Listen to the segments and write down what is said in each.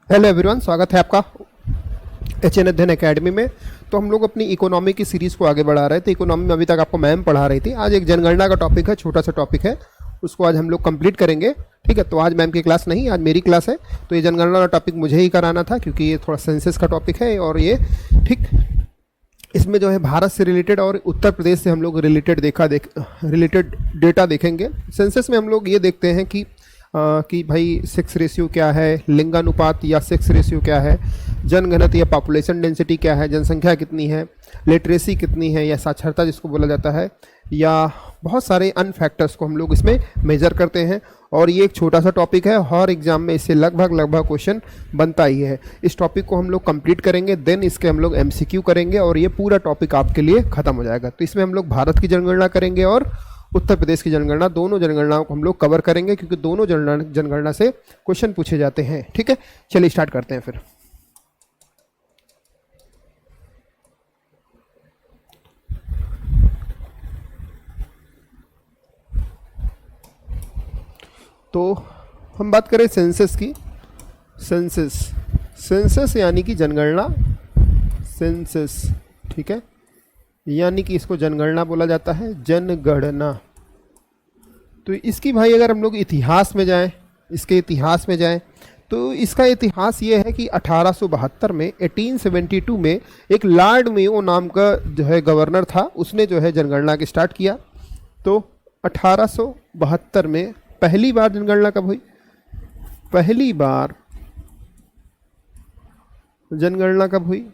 Hello everyone, स्वागत है आपका एच.एन. अध्ययन एकेडमी में। तो हम लोग अपनी इकोनॉमी की सीरीज़ को आगे बढ़ा रहे थे। इकोनॉमी में अभी तक आपको मैम पढ़ा रही थी। आज एक जनगणना का टॉपिक है, छोटा सा टॉपिक है, उसको आज हम लोग कंप्लीट करेंगे। ठीक है, तो आज मैम की क्लास नहीं, आज मेरी क्लास है। तो ये जनगणना का टॉपिक मुझे ही कराना था क्योंकि ये थोड़ा सेंसस का टॉपिक है और ये ठीक इसमें जो है भारत से रिलेटेड और उत्तर प्रदेश से हम लोग रिलेटेड रिलेटेड डेटा देखेंगे। सेंसस में हम लोग ये देखते हैं कि भाई सेक्स रेशियो क्या है, लिंगानुपात या सेक्स रेशियो क्या है, जनघनत्व या पॉपुलेशन डेंसिटी क्या है, जनसंख्या कितनी है, लिटरेसी कितनी है या साक्षरता जिसको बोला जाता है, या बहुत सारे अन्य फैक्टर्स को हम लोग इसमें मेजर करते हैं। और ये एक छोटा सा टॉपिक है, हर एग्जाम में इससे लगभग क्वेश्चन बनता ही है। इस टॉपिक को हम लोग कंप्लीट करेंगे, देन इसके हम लोग एमसीक्यू करेंगे और ये पूरा टॉपिक आपके लिए खत्म हो जाएगा। तो इसमें हम लोग भारत की जनगणना करेंगे और उत्तर प्रदेश की जनगणना, दोनों जनगणनाओं को हम लोग कवर करेंगे क्योंकि दोनों जनगणना से क्वेश्चन पूछे जाते हैं। ठीक है, चलिए स्टार्ट करते हैं फिर। तो हम बात करें सेंसस की। सेंसस यानी कि जनगणना, सेंसस, ठीक है, यानी कि इसको जनगणना बोला जाता है, जनगणना। तो इसकी भाई अगर हम लोग इतिहास में जाएं, इसके इतिहास में जाएं तो इसका इतिहास ये है कि 1872 में 1872 में एक लॉर्ड मेयो नाम का जो है गवर्नर था, उसने जो है जनगणना की स्टार्ट किया। तो 1872 में पहली बार जनगणना कब हुई? पहली बार जनगणना कब हुई?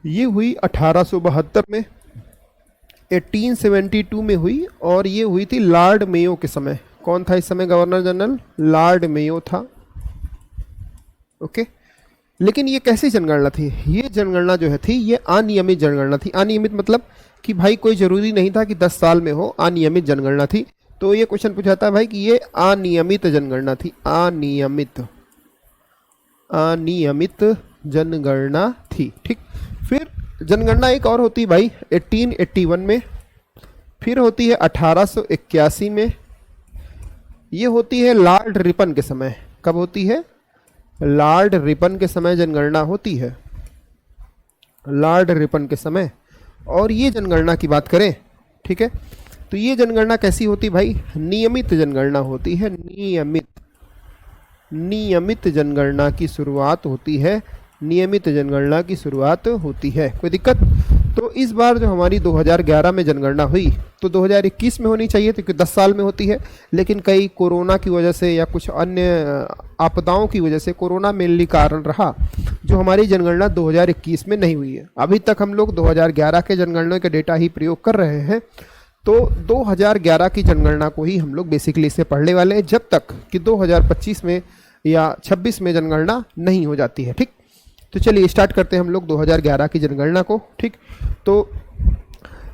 ये हुई 1872 में, 1872 में हुई और ये हुई थी लॉर्ड मेयो के समय। कौन था इस समय गवर्नर जनरल? लॉर्ड मेयो था। ओके, लेकिन ये कैसी जनगणना थी? ये जनगणना जो है थी ये अनियमित जनगणना थी। अनियमित मतलब कि भाई कोई ज़रूरी नहीं था कि 10 साल में हो, अनियमित जनगणना थी। तो ये क्वेश्चन पूछा था भाई कि ये अनियमित जनगणना थी, अनियमित जनगणना थी। ठीक, फिर जनगणना एक और होती है भाई 1881 में, फिर होती है 1881 में, ये होती है लॉर्ड रिपन के समय। कब होती है? लॉर्ड रिपन के समय जनगणना होती है, लॉर्ड रिपन के समय। और ये जनगणना की बात करें, ठीक है, तो ये जनगणना कैसी होती भाई? नियमित जनगणना होती है, नियमित जनगणना की शुरुआत होती है, नियमित जनगणना की शुरुआत होती है। कोई दिक्कत? तो इस बार जो हमारी 2011 में जनगणना हुई तो 2021 में होनी चाहिए थी क्योंकि 10 साल में होती है, लेकिन कई कोरोना की वजह से या कुछ अन्य आपदाओं की वजह से, कोरोना मेनली कारण रहा, जो हमारी जनगणना 2021 में नहीं हुई है। अभी तक हम लोग 2011 के जनगणना के डेटा ही प्रयोग कर रहे हैं। तो 2011 की जनगणना को ही हम लोग बेसिकली इसे पढ़ने वाले हैं जब तक कि 2025 में या 26 में जनगणना नहीं हो जाती है। ठीक, तो चलिए स्टार्ट करते हैं हम लोग 2011 की जनगणना को। ठीक, तो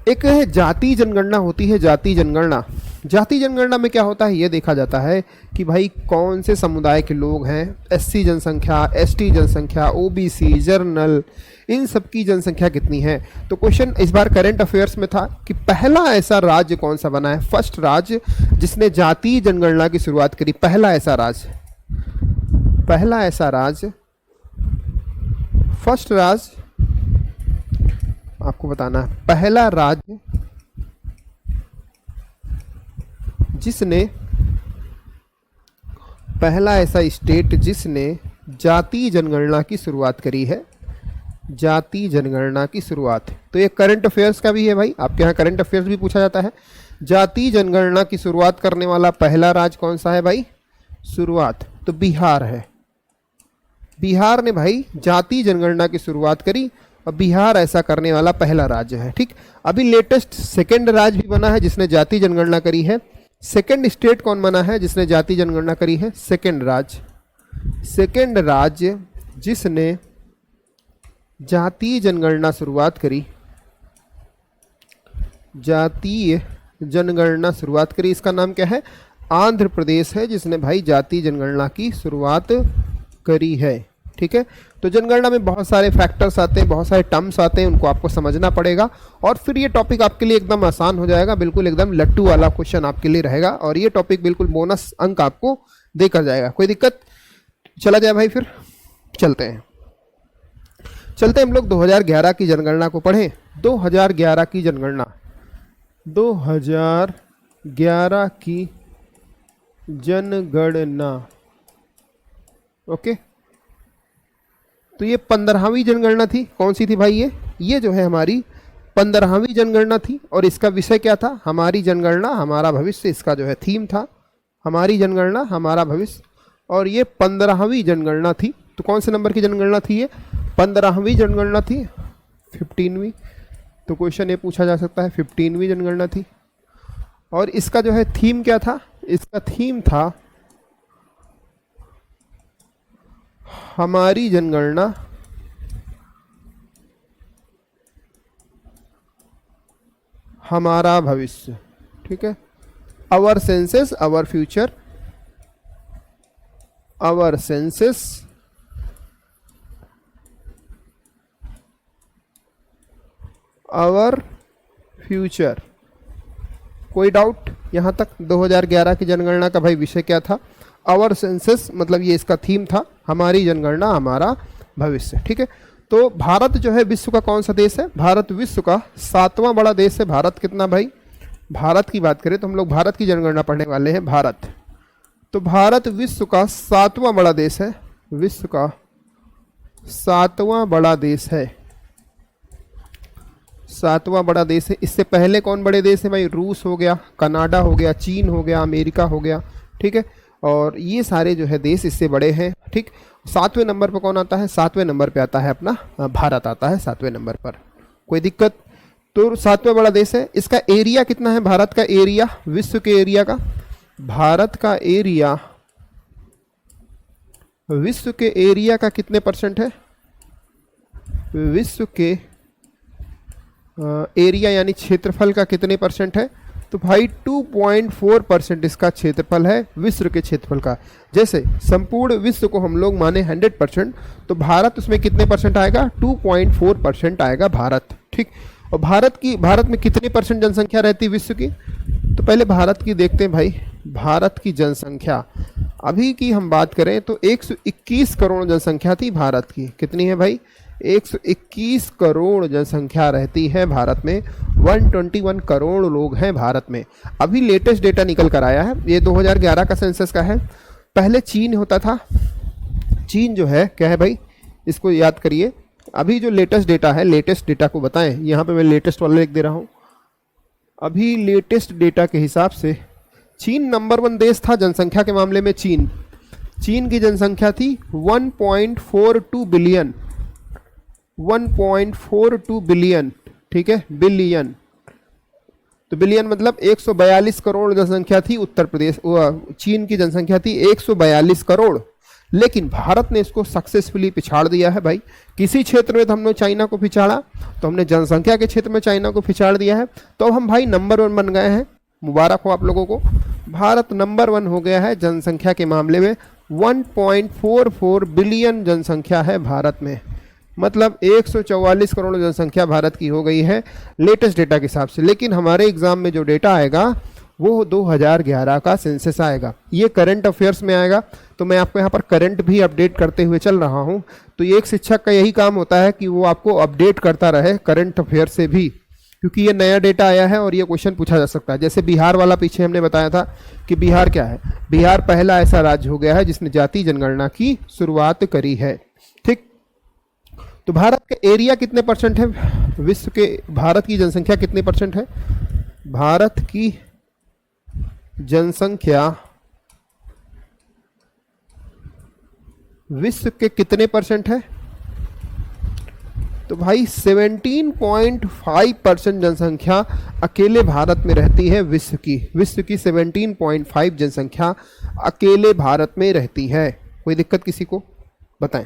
एक है जाति जनगणना होती है, जाति जनगणना। जाति जनगणना में क्या होता है ये देखा जाता है कि भाई कौन से समुदाय के लोग हैं, एससी जनसंख्या, एसटी जनसंख्या, ओबीसी, जर्नल, इन सब की जनसंख्या कितनी है। तो क्वेश्चन इस बार करंट अफेयर्स में था कि पहला ऐसा राज्य कौन सा बना है, फर्स्ट राज्य जिसने जाति जनगणना की शुरुआत करी, पहला ऐसा राज्य, फर्स्ट राज्य आपको बताना है, पहला राज्य जिसने, पहला ऐसा स्टेट जिसने जाति जनगणना की शुरुआत करी है, जाति जनगणना की शुरुआत। तो ये करंट अफेयर्स का भी है भाई, आपके यहाँ करंट अफेयर्स भी पूछा जाता है। जाति जनगणना की शुरुआत करने वाला पहला राज्य कौन सा है भाई? शुरुआत तो बिहार है। बिहार ने भाई जाति जनगणना की शुरुआत करी और बिहार ऐसा करने वाला पहला राज्य है। ठीक, अभी लेटेस्ट सेकंड राज्य भी बना है जिसने जाति जनगणना करी है। सेकंड स्टेट कौन बना है जिसने जाति जनगणना करी है? सेकंड राज्य जिसने जाति जनगणना शुरुआत करी, जातीय जनगणना शुरुआत करी, इसका नाम क्या है? आंध्र प्रदेश है जिसने भाई जाति जनगणना की शुरुआत करी है। ठीक है, तो जनगणना में बहुत सारे फैक्टर्स आते हैं, बहुत सारे टर्म्स आते हैं, उनको आपको समझना पड़ेगा और फिर ये टॉपिक आपके लिए एकदम आसान हो जाएगा, बिल्कुल एकदम लट्टू वाला क्वेश्चन आपके लिए रहेगा और ये टॉपिक बिल्कुल बोनस अंक आपको देकर जाएगा, कोई दिक्कत? चला जाए भाई, फिर चलते हैं हम लोग 2011 की जनगणना को पढ़ें। 2011 की जनगणना, 2011 की जनगणना, ओके। तो ये 15वीं जनगणना थी। कौन सी थी भाई? ये जो है हमारी 15वीं जनगणना थी। और इसका विषय क्या था? हमारी जनगणना हमारा भविष्य, इसका जो है थीम था, हमारी जनगणना हमारा भविष्य। और ये 15वीं जनगणना थी। तो कौन से नंबर की जनगणना थी ये? 15वीं जनगणना थी, 15वीं। तो क्वेश्चन ये पूछा जा सकता है, 15वीं जनगणना थी। और इसका जो है थीम क्या था? इसका थीम था हमारी जनगणना हमारा भविष्य, ठीक है। Our senses our future, our senses our future. कोई डाउट यहाँ तक? 2011 की जनगणना का भाई विषय क्या था? आवर सेंसस, मतलब ये इसका थीम था, हमारी जनगणना हमारा भविष्य, ठीक है। तो भारत जो है विश्व का कौन सा देश है? भारत विश्व का 7वां बड़ा देश है। भारत कितना भाई? भारत की बात करें तो हम लोग भारत की जनगणना पढ़ने वाले हैं, भारत। तो भारत विश्व का 7वां बड़ा देश है, विश्व का 7वां बड़ा देश है, 7वां बड़ा देश है। इससे पहले कौन बड़े देश है भाई? रूस हो गया, कनाडा हो गया, चीन हो गया, अमेरिका हो गया, ठीक है। और ये सारे जो है देश इससे बड़े हैं, ठीक। 7वें नंबर पर कौन आता है? 7वें नंबर पे आता है अपना भारत आता है 7वें नंबर पर। कोई दिक्कत? तो 7वां बड़ा देश है। इसका एरिया कितना है? भारत का एरिया, विश्व के एरिया का, भारत का एरिया विश्व के एरिया का कितने परसेंट है? विश्व के एरिया यानी क्षेत्रफल का कितने परसेंट है? तो भाई 2.4% इसका क्षेत्रफल है विश्व के क्षेत्रफल का। जैसे संपूर्ण विश्व को हम लोग माने 100%, तो भारत उसमें कितने परसेंट आएगा? 2.4% आएगा भारत, ठीक। और भारत में कितने परसेंट जनसंख्या रहती है विश्व की? तो पहले भारत की देखते हैं भाई। भारत की जनसंख्या अभी की हम बात करें तो 121 करोड़ जनसंख्या थी भारत की। कितनी है भाई? 121 करोड़ जनसंख्या रहती है भारत में। 121 करोड़ लोग हैं भारत में। अभी लेटेस्ट डेटा निकल कर आया है, ये 2011 का सेंसस का है। पहले चीन होता था। चीन जो है क्या है भाई? इसको याद करिए। अभी जो लेटेस्ट डेटा है, लेटेस्ट डेटा को बताएं, यहाँ पे मैं लेटेस्ट वाला लिख दे रहा हूँ। अभी लेटेस्ट डेटा के हिसाब से चीन नंबर 1 देश था जनसंख्या के मामले में। चीन की जनसंख्या थी 1.42 बिलियन, 1.42 बिलियन, ठीक है, बिलियन। तो बिलियन मतलब 142 करोड़ जनसंख्या थी। उत्तर प्रदेश चीन की जनसंख्या थी 142 करोड़। लेकिन भारत ने इसको सक्सेसफुली पिछाड़ दिया है भाई। किसी क्षेत्र में तो हमने चाइना को पिछाड़ा, तो हमने जनसंख्या के क्षेत्र में चाइना को पिछाड़ दिया है। तो अब हम भाई नंबर 1 बन गए हैं। मुबारक हो आप लोगों को, भारत नंबर 1 हो गया है जनसंख्या के मामले में। 1.44 बिलियन जनसंख्या है भारत में, मतलब 144 करोड़ जनसंख्या भारत की हो गई है लेटेस्ट डेटा के हिसाब से। लेकिन हमारे एग्जाम में जो डेटा आएगा वो 2011 का सेंसस आएगा, ये करंट अफेयर्स में आएगा। तो मैं आपको यहाँ पर करंट भी अपडेट करते हुए चल रहा हूँ। तो ये एक शिक्षक का यही काम होता है कि वो आपको अपडेट करता रहे करंट अफेयर से भी, क्योंकि ये नया डेटा आया है और ये क्वेश्चन पूछा जा सकता है। जैसे बिहार वाला पीछे हमने बताया था कि बिहार क्या है? बिहार पहला ऐसा राज्य हो गया है जिसने जाति जनगणना की शुरुआत करी है, ठीक। तो भारत का एरिया कितने परसेंट है विश्व के? भारत की जनसंख्या कितने परसेंट है? भारत की जनसंख्या विश्व के कितने परसेंट है? तो भाई 17.5% जनसंख्या अकेले भारत में रहती है विश्व की। विश्व की 17.5 जनसंख्या अकेले भारत में रहती है। कोई दिक्कत किसी को? बताएं,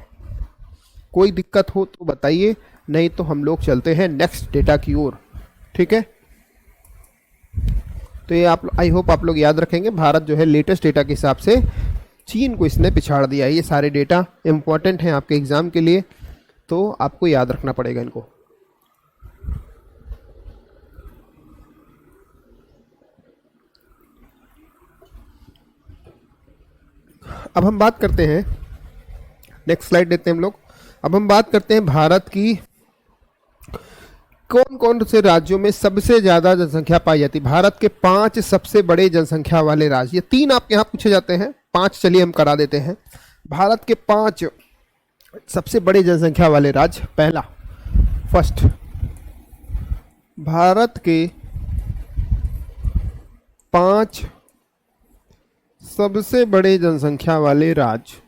कोई दिक्कत हो तो बताइए, नहीं तो हम लोग चलते हैं नेक्स्ट डेटा की ओर, ठीक है। तो ये आप आई होप आप लोग याद रखेंगे। भारत जो है लेटेस्ट डेटा के हिसाब से चीन को इसने पिछाड़ दिया है। ये सारे डेटा इंपॉर्टेंट हैं आपके एग्जाम के लिए, तो आपको याद रखना पड़ेगा इनको। अब हम बात करते हैं, नेक्स्ट स्लाइड देते हैं हम लोग। अब हम बात करते हैं भारत की कौन कौन से राज्यों में सबसे ज्यादा जनसंख्या पाई जाती है। भारत के 5 सबसे बड़े जनसंख्या वाले राज्य, ये 3 आपके यहाँ पूछे जाते हैं, 5 चलिए हम करा देते हैं। भारत के 5 सबसे बड़े जनसंख्या वाले राज्य, पहला फर्स्ट, भारत के 5 सबसे बड़े जनसंख्या वाले राज्य,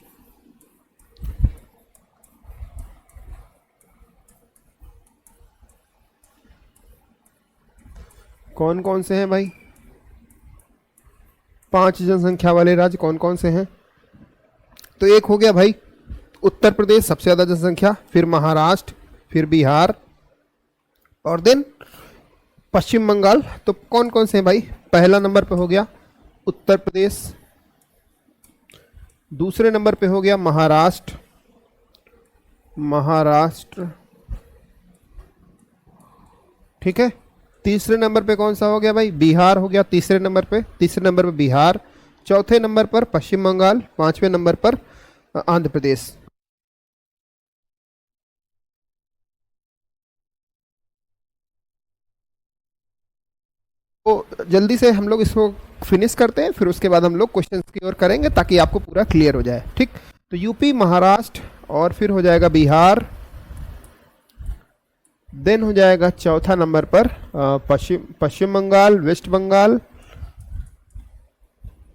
कौन कौन से हैं भाई? 5 जनसंख्या वाले राज्य कौन कौन से हैं? तो एक हो गया भाई उत्तर प्रदेश, सबसे ज़्यादा जनसंख्या, फिर महाराष्ट्र, फिर बिहार, और देन पश्चिम बंगाल। तो कौन कौन से हैं भाई? पहला नंबर पे हो गया उत्तर प्रदेश, दूसरे नंबर पे हो गया महाराष्ट्र, ठीक है। तीसरे नंबर पे कौन सा हो गया भाई? बिहार हो गया तीसरे नंबर पे बिहार, चौथे नंबर पर पश्चिम बंगाल, 5वें नंबर पर आंध्र प्रदेश। तो जल्दी से हम लोग इसको फिनिश करते हैं, फिर उसके बाद हम लोग क्वेश्चंस की ओर करेंगे ताकि आपको पूरा क्लियर हो जाए, ठीक। तो यूपी, महाराष्ट्र, और फिर हो जाएगा बिहार, देन हो जाएगा चौथा नंबर पर पश्चिम बंगाल, वेस्ट बंगाल।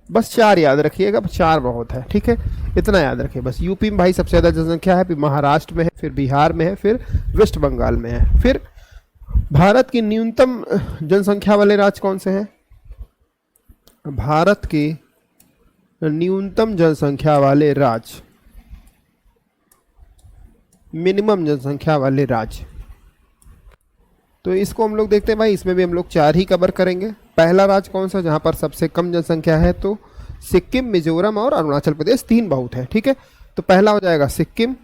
बस 4 याद रखिएगा, 4 बहुत है, ठीक है, इतना याद रखिए बस। यूपी में भाई सबसे ज़्यादा जनसंख्या है, फिर महाराष्ट्र में है, फिर बिहार में है, फिर वेस्ट बंगाल में है। फिर भारत की न्यूनतम जनसंख्या वाले राज्य कौन से हैं? भारत के न्यूनतम जनसंख्या वाले राज्य, मिनिमम जनसंख्या वाले राज्य, तो इसको हम लोग देखते हैं भाई, इसमें भी हम लोग 4 ही कवर करेंगे। पहला राज्य कौन सा जहां पर सबसे कम जनसंख्या है? तो सिक्किम, मिजोरम और अरुणाचल प्रदेश, 3 बहुत है, ठीक है। तो पहला हो जाएगा सिक्किम,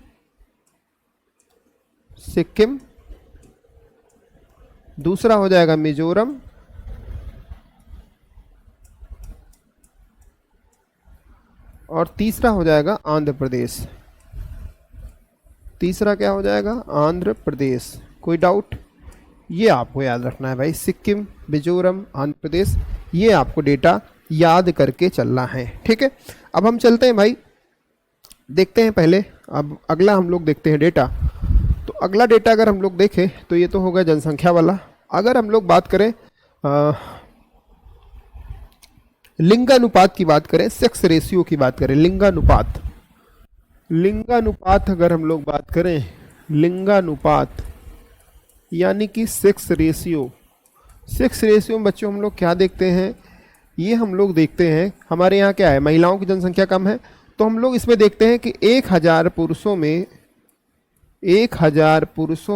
दूसरा हो जाएगा मिजोरम, और तीसरा हो जाएगा आंध्र प्रदेश। तीसरा क्या हो जाएगा? आंध्र प्रदेश। कोई डाउट? ये आपको याद रखना है भाई, सिक्किम, मिजोरम, आंध्र प्रदेश, ये आपको डेटा याद करके चलना है, ठीक है। अब हम चलते हैं भाई, देखते हैं पहले, अब अगला हम लोग देखते हैं डेटा। तो अगला डेटा अगर हम लोग देखें तो ये तो होगा जनसंख्या वाला। अगर हम लोग बात करें लिंगानुपात की बात करें, सेक्स रेशियो की बात करें, लिंगानुपात अगर हम लोग बात करें, लिंगानुपात यानी कि सेक्स रेशियो में बच्चों हम लोग क्या देखते हैं? ये हम लोग देखते हैं, हमारे यहाँ क्या है, महिलाओं की जनसंख्या कम है, तो हम लोग इसमें देखते हैं कि 1000 पुरुषों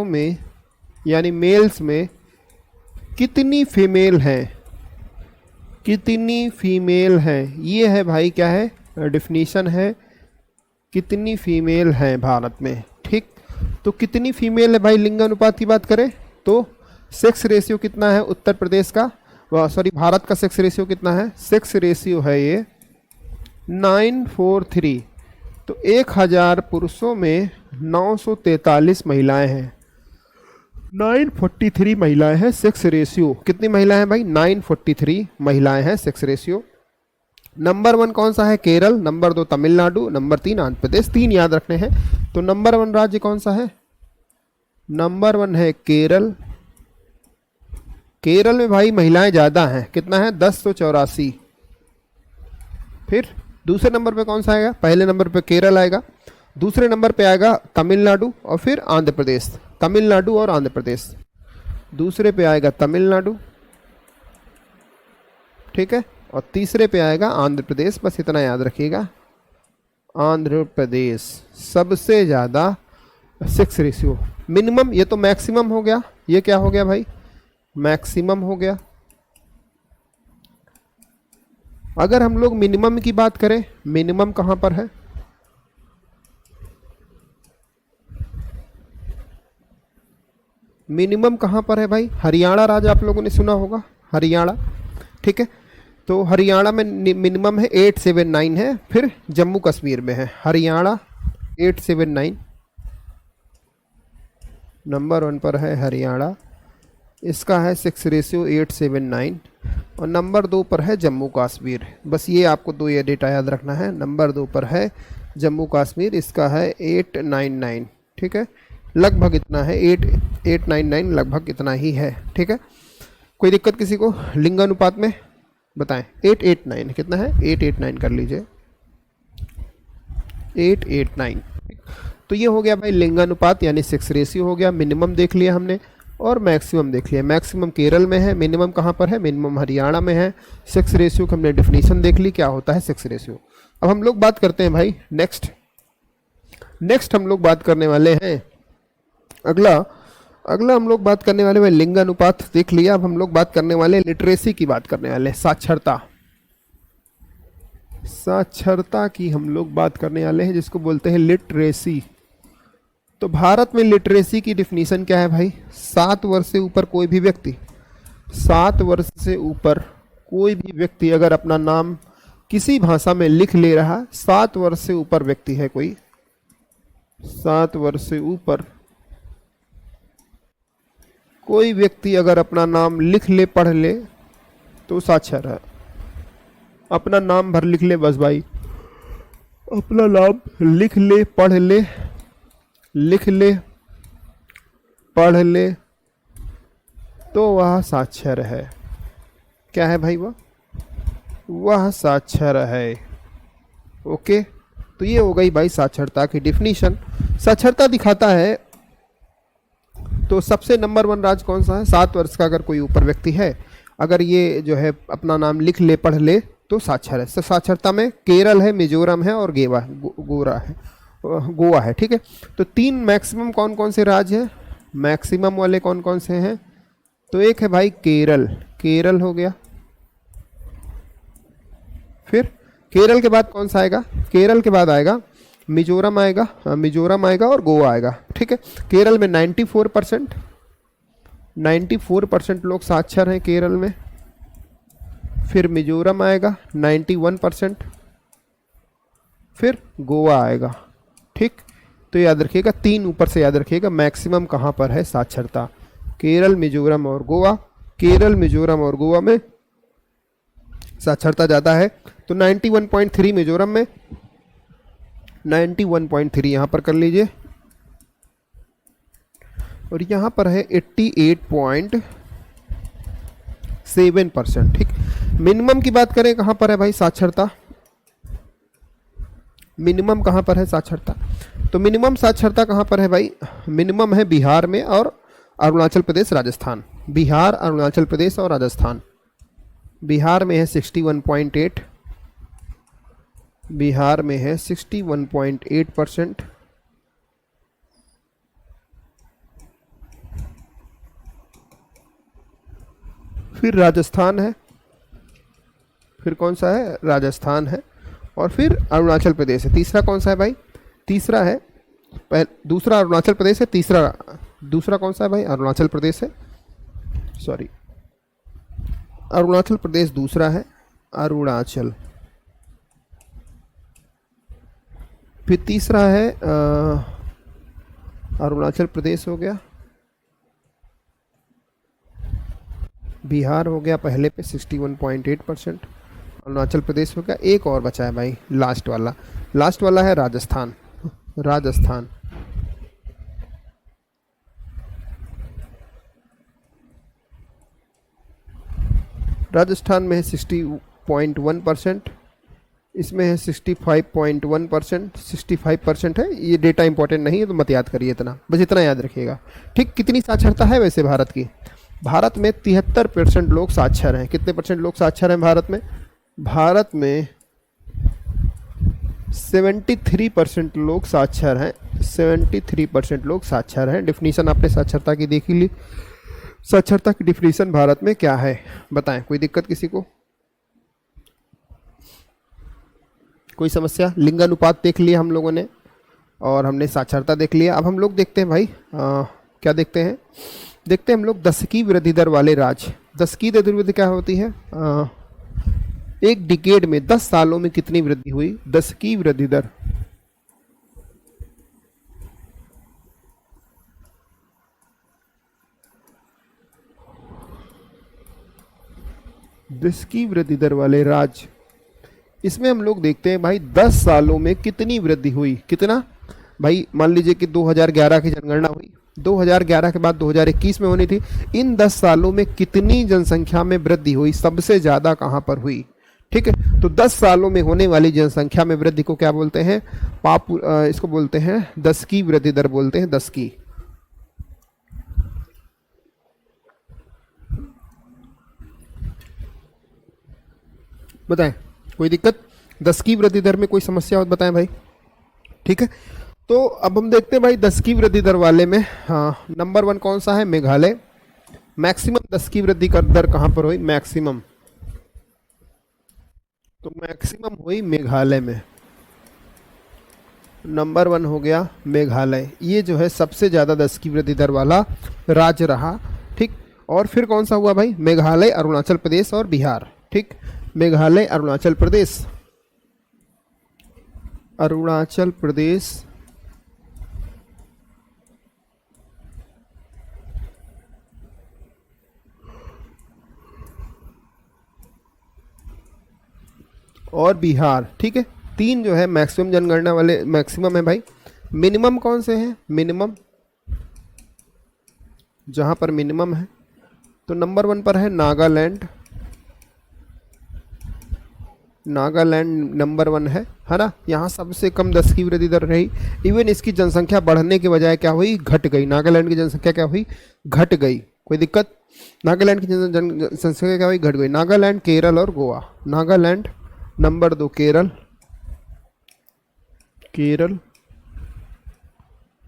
में यानी मेल्स में कितनी फीमेल हैं, ये है भाई क्या है, डेफिनेशन है, कितनी फीमेल हैं भारत में, ठीक। तो कितनी फीमेल है भाई, लिंगानुपात की बात करें तो सेक्स रेशियो कितना है उत्तर प्रदेश का, भारत का सेक्स रेशियो कितना है? सेक्स रेशियो है ये 943। तो 1000 पुरुषों में 943 महिलाएं हैं, 943 महिलाएं हैं सेक्स रेशियो। कितनी महिलाएं हैं भाई? 943 महिलाएं हैं सेक्स रेशियो। नंबर 1 कौन सा है? Kerala, number 2 Tamil Nadu, number 3 Andhra Pradesh. 3 याद रखने हैं। तो नंबर 1 राज्य कौन सा है? नंबर 1 है केरल। केरल में भाई महिलाएं ज़्यादा हैं, कितना है? 1084। फिर दूसरे नंबर पे कौन सा आएगा? पहले नंबर पे केरल आएगा, दूसरे नंबर पे आएगा तमिलनाडु, और फिर आंध्र प्रदेश। तमिलनाडु और आंध्र प्रदेश, दूसरे पे आएगा तमिलनाडु, ठीक है, और तीसरे पे आएगा आंध्र प्रदेश। बस इतना याद रखिएगा, आंध्र प्रदेश सबसे ज़्यादा सेक्स रेशियो। मिनिमम, ये तो मैक्सिमम हो गया, ये क्या हो गया भाई? मैक्सिमम हो गया। अगर हम लोग मिनिमम की बात करें, मिनिमम कहां पर है? मिनिमम कहां पर है भाई? हरियाणा राज्य आप लोगों ने सुना होगा, हरियाणा, ठीक है। तो हरियाणा में मिनिमम है 879 है, फिर जम्मू कश्मीर में है हरियाणा 879, नंबर 1 पर है हरियाणा, इसका है 6:879, और नंबर 2 पर है जम्मू कश्मीर। बस ये आपको दो ये डेटा याद रखना है, नंबर 2 पर है जम्मू कश्मीर, इसका है 899, ठीक है, लगभग इतना है, 899 लगभग इतना ही है, ठीक है। कोई दिक्कत किसी को लिंगानुपात में बताएं? 889 कितना है, 889 कर लीजिए, 889। तो ये हो गया भाई लिंगानुपात, यानी 6 रेशियो हो गया। मिनिमम देख लिया हमने और मैक्सिमम देख लिया। मैक्सिमम केरल में है, मिनिमम कहाँ पर है, मिनिमम हरियाणा में है। 6 रेशियो की हमने डिफिनीशन देख ली, क्या होता है 6 रेशियो। अब हम लोग बात करते हैं भाई नेक्स्ट हम लोग बात करने वाले हैं अगला हम लोग बात करने वाले हैं लिंगानुपात देख लिया। अब हम लोग बात करने वाले लिटरेसी की बात करने वाले हैं, साक्षरता की हम लोग बात करने वाले हैं, जिसको बोलते हैं लिटरेसी। तो भारत में लिटरेसी की डिफिनीशन क्या है भाई? 7 वर्ष से ऊपर कोई भी व्यक्ति, 7 वर्ष से ऊपर कोई भी व्यक्ति अगर अपना नाम किसी भाषा में लिख ले रहा, 7 वर्ष से ऊपर व्यक्ति है कोई, 7 वर्ष से ऊपर कोई व्यक्ति अगर अपना नाम लिख ले पढ़ ले तो साक्षर है। अपना नाम भर लिख ले बस भाई, अपना नाम लिख ले पढ़ ले, लिख ले पढ़ ले तो वह साक्षर है। क्या है भाई? वह साक्षर है। ओके, तो ये हो गई भाई साक्षरता की डिफिनीशन। साक्षरता दिखाता है तो सबसे नंबर 1 राज्य कौन सा है? 7 वर्ष का अगर कोई ऊपर व्यक्ति है, अगर ये जो है अपना नाम लिख ले पढ़ ले तो साक्षर है। साक्षरता में केरल है, मिजोरम है और गोवा है, ठीक है। तो 3 मैक्सिमम कौन कौन से राज्य हैं? मैक्सिमम वाले कौन कौन से हैं? तो एक है भाई केरल हो गया। फिर केरल के बाद कौन सा आएगा? केरल के बाद आएगा मिजोरम आएगा और गोवा आएगा, ठीक है। केरल में 94% लोग साक्षर हैं केरल में। फिर मिजोरम आएगा 91%, फिर गोवा आएगा, ठीक। तो याद रखिएगा 3 ऊपर से याद रखिएगा मैक्सिमम कहाँ पर है साक्षरता, केरल, मिजोरम और गोवा। केरल, मिजोरम और गोवा में साक्षरता ज़्यादा है। तो 91.3 मिजोरम में, 91.3 यहाँ पर कर लीजिए, और यहाँ पर है 88.7%, ठीक। मिनिमम की बात करें कहाँ पर है भाई साक्षरता? मिनिमम कहाँ पर है साक्षरता? तो मिनिमम साक्षरता कहाँ पर है भाई? मिनिमम है बिहार में और अरुणाचल प्रदेश, राजस्थान। बिहार, अरुणाचल प्रदेश और राजस्थान। बिहार में है 61.8, बिहार में है 61.8%। फिर राजस्थान है, फिर कौन सा है? राजस्थान है, और फिर अरुणाचल प्रदेश है। तीसरा कौन सा है भाई? तीसरा है, दूसरा अरुणाचल प्रदेश है, दूसरा कौन सा है भाई? अरुणाचल प्रदेश है, सॉरी, अरुणाचल प्रदेश दूसरा है, अरुणाचल। फिर तीसरा है अरुणाचल प्रदेश हो गया, बिहार हो गया पहले पे 61.8%, अरुणाचल प्रदेश हो गया, एक और बचा है भाई लास्ट वाला है राजस्थान। राजस्थान में है 60.1%, इसमें है 65.1%, 65% है। ये डेटा इंपॉर्टेंट नहीं है तो मत याद करिए इतना, बस इतना याद रखिएगा, ठीक। कितनी साक्षरता है वैसे भारत की? भारत में 73% लोग साक्षर हैं। कितने परसेंट लोग साक्षर हैं भारत में? भारत में 73% लोग साक्षर हैं, 73% लोग साक्षर हैं। डिफिनीशन आपने साक्षरता की देख ही ली। साक्षरता की डिफिनीशन भारत में क्या है बताएं? कोई दिक्कत किसी को? कोई समस्या? लिंगानुपात देख लिया हम लोगों ने और हमने साक्षरता देख लिया। अब हम लोग देखते हैं भाई क्या देखते हैं हम लोग दशकीय वृद्धि दर वाले राज्य। दशकीय वृद्धि क्या होती है? एक डिकेड में 10 सालों में कितनी वृद्धि हुई? 10 की वृद्धि दर। दस की वृद्धि दर वाले राज्य, इसमें हम लोग देखते हैं भाई 10 सालों में कितनी वृद्धि हुई। कितना भाई? मान लीजिए कि 2011 की जनगणना हुई, 2011 के बाद 2021 में होनी थी। इन 10 सालों में कितनी जनसंख्या में वृद्धि हुई? सबसे ज़्यादा कहाँ पर हुई? ठीक है, तो 10 सालों में होने वाली जनसंख्या में वृद्धि को क्या बोलते हैं? इसको बोलते हैं 10 की वृद्धि दर बोलते हैं, 10 की। बताएं, कोई दिक्कत? 10 की वृद्धि दर में कोई समस्या हो बताएं भाई। ठीक है, तो अब हम देखते हैं भाई 10 की वृद्धि दर वाले में, हाँ, नंबर 1 कौन सा है? मेघालय। मैक्सिमम 10 की वृद्धि कर दर कहाँ पर हुई? मैक्सिमम, तो मैक्सिमम हुई मेघालय में। नंबर 1 हो गया मेघालय, ये जो है सबसे ज़्यादा 10 की वृद्धि दर वाला राज्य रहा। ठीक, और फिर कौन सा हुआ भाई? मेघालय, अरुणाचल प्रदेश और बिहार। ठीक, मेघालय, अरुणाचल प्रदेश, अरुणाचल प्रदेश और बिहार। ठीक है, 3 जो है मैक्सिमम जनगणना वाले, मैक्सिमम है भाई। मिनिमम कौन से हैं? मिनिमम, जहां पर मिनिमम है, तो नंबर 1 पर है नागालैंड। नागालैंड नंबर 1 है ना। यहाँ सबसे कम 10 की वृद्धि दर रही। इवन इसकी जनसंख्या बढ़ने के बजाय क्या हुई? घट गई। नागालैंड की जनसंख्या क्या हुई? घट गई। कोई दिक्कत? नागालैंड की जनसंख्या क्या हुई? घट गई। नागालैंड, केरल और गोवा। नागालैंड नंबर 2, केरल, केरल,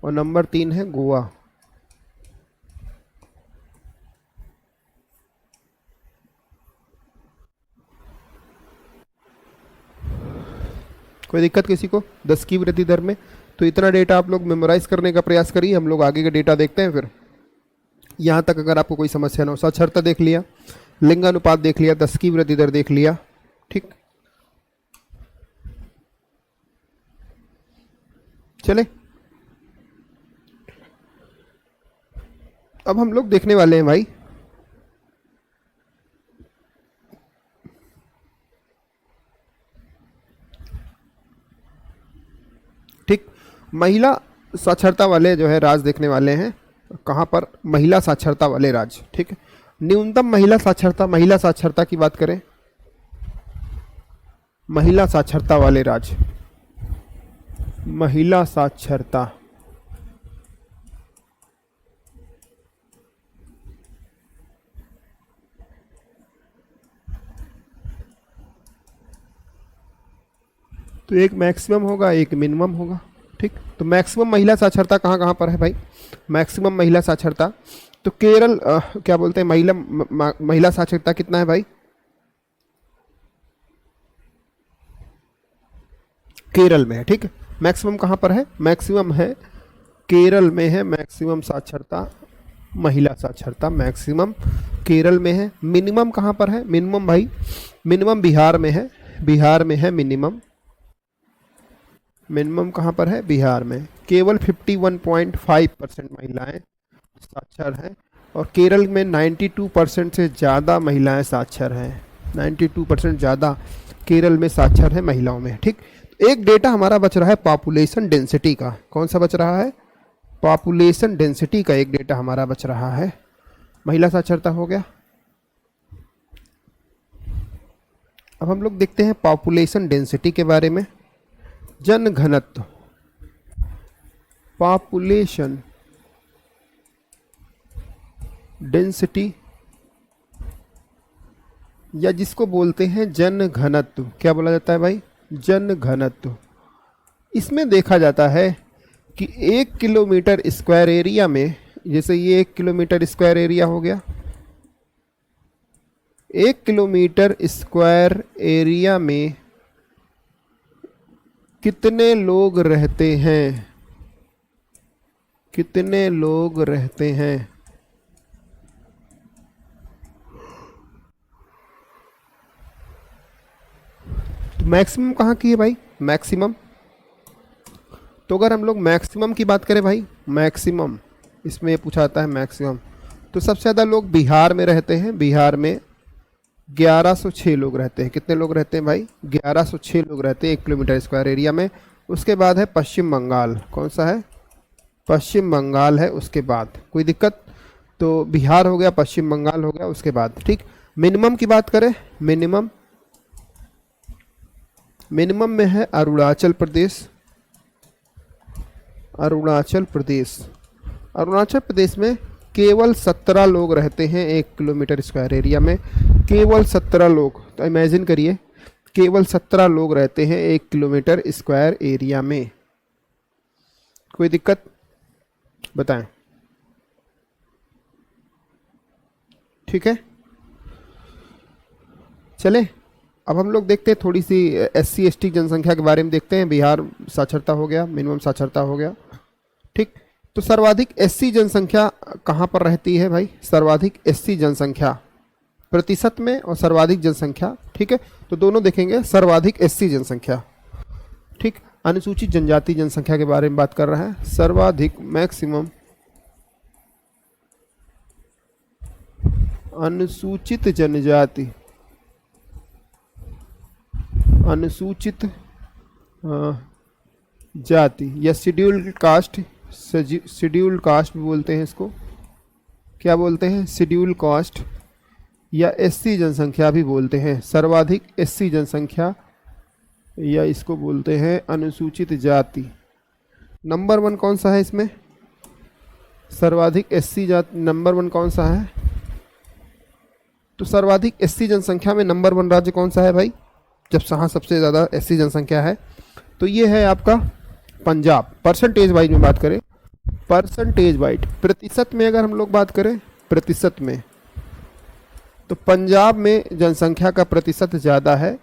और नंबर 3 है गोवा। कोई दिक्कत किसी को 10 की वृद्धि दर में? तो इतना डेटा आप लोग मेमोराइज करने का प्रयास करिए, हम लोग आगे का डेटा देखते हैं फिर। यहाँ तक अगर आपको कोई समस्या ना हो, साक्षरता देख लिया, लिंगानुपात देख लिया, 10 की वृद्धि दर देख लिया। ठीक, चले अब हम लोग देखने वाले हैं भाई ठीक, महिला साक्षरता वाले जो है राज्य देखने वाले हैं। कहाँ पर? महिला साक्षरता वाले राज्य। ठीक है, न्यूनतम महिला साक्षरता, महिला साक्षरता की बात करें, महिला साक्षरता वाले राज्य, महिला साक्षरता, तो एक मैक्सिमम होगा, एक मिनिमम होगा। ठीक, तो मैक्सिमम महिला साक्षरता कहाँ कहाँ पर है भाई? मैक्सिमम महिला साक्षरता, तो केरल क्या बोलते हैं, महिला साक्षरता कितना है भाई? केरल में है। ठीक है, मैक्सिमम कहाँ पर है? मैक्सिमम है केरल में है, मैक्सिमम साक्षरता, महिला साक्षरता मैक्सिमम केरल में है। मिनिमम कहाँ पर है? मिनिमम भाई, मिनिमम बिहार में है, बिहार में है मिनिमम। मिनिमम कहाँ पर है? बिहार में। केवल 51.5% महिलाएं साक्षर हैं, और केरल में 92% से ज़्यादा महिलाएं साक्षर हैं। 92% ज़्यादा केरल में साक्षर है महिलाओं में। ठीक, एक डेटा हमारा बच रहा है पॉपुलेशन डेंसिटी का। कौन सा बच रहा है? पॉपुलेशन डेंसिटी का एक डेटा हमारा बच रहा है। महिला साक्षरता हो गया। अब हम लोग देखते हैं पॉपुलेशन डेंसिटी के बारे में। जन घनत्व, पॉपुलेशन डेंसिटी, या जिसको बोलते हैं जन घनत्व। क्या बोला जाता है भाई? जन घनत्व। इसमें देखा जाता है कि 1 किलोमीटर स्क्वायर एरिया में, जैसे ये 1 किलोमीटर स्क्वायर एरिया हो गया, 1 किलोमीटर स्क्वायर एरिया में कितने लोग रहते हैं? कितने लोग रहते हैं? मैक्सिमम कहाँ की है भाई, मैक्सिमम। तो अगर हम लोग मैक्सिमम की बात करें भाई, मैक्सिमम इसमें ये पूछा जाता है मैक्सिमम, तो सबसे ज़्यादा लोग बिहार में रहते हैं। बिहार में 1106 लोग रहते हैं। कितने लोग रहते हैं भाई, 1106 लोग रहते हैं 1 किलोमीटर स्क्वायर एरिया में। उसके बाद है पश्चिम बंगाल। कौन सा है, पश्चिम बंगाल है उसके बाद। कोई दिक्कत, तो बिहार हो गया, पश्चिम बंगाल हो गया, उसके बाद ठीक। मिनिमम की बात करें, मिनिमम, मिनिमम में है अरुणाचल प्रदेश। अरुणाचल प्रदेश, अरुणाचल प्रदेश में केवल 17 लोग रहते हैं 1 किलोमीटर स्क्वायर एरिया में। केवल 17 लोग, तो इमेजिन करिए, केवल 17 लोग रहते हैं 1 किलोमीटर स्क्वायर एरिया में। कोई दिक्कत बताएं, ठीक है। चले अब हम लोग देखते हैं थोड़ी सी SC ST जनसंख्या के बारे में देखते हैं। बिहार साक्षरता हो गया, मिनिमम साक्षरता हो गया, ठीक। तो सर्वाधिक SC जनसंख्या कहाँ पर रहती है भाई, सर्वाधिक SC जनसंख्या प्रतिशत में और सर्वाधिक जनसंख्या, ठीक है। तो दोनों देखेंगे, सर्वाधिक SC जनसंख्या, ठीक। अनुसूचित जनजाति जनसंख्या के बारे में बात कर रहा है। सर्वाधिक, मैक्सिमम अनुसूचित जनजाति, अनुसूचित जाति या शेड्यूल्ड कास्ट, शेड्यूल्ड कास्ट भी बोलते हैं इसको। क्या बोलते हैं, शेड्यूल कास्ट या SC जनसंख्या भी बोलते हैं। सर्वाधिक SC जनसंख्या या इसको बोलते हैं अनुसूचित जाति। नंबर 1 कौन सा है इसमें, सर्वाधिक SC जाति नंबर 1 कौन सा है। तो सर्वाधिक SC जनसंख्या में नंबर 1 राज्य कौन सा है भाई, जब यहाँ सबसे ज़्यादा SC जनसंख्या है तो ये है आपका पंजाब। परसेंटेज वाइज में बात करें, परसेंटेज वाइज, प्रतिशत में अगर हम लोग बात करें, प्रतिशत में, तो पंजाब में जनसंख्या का प्रतिशत ज़्यादा है।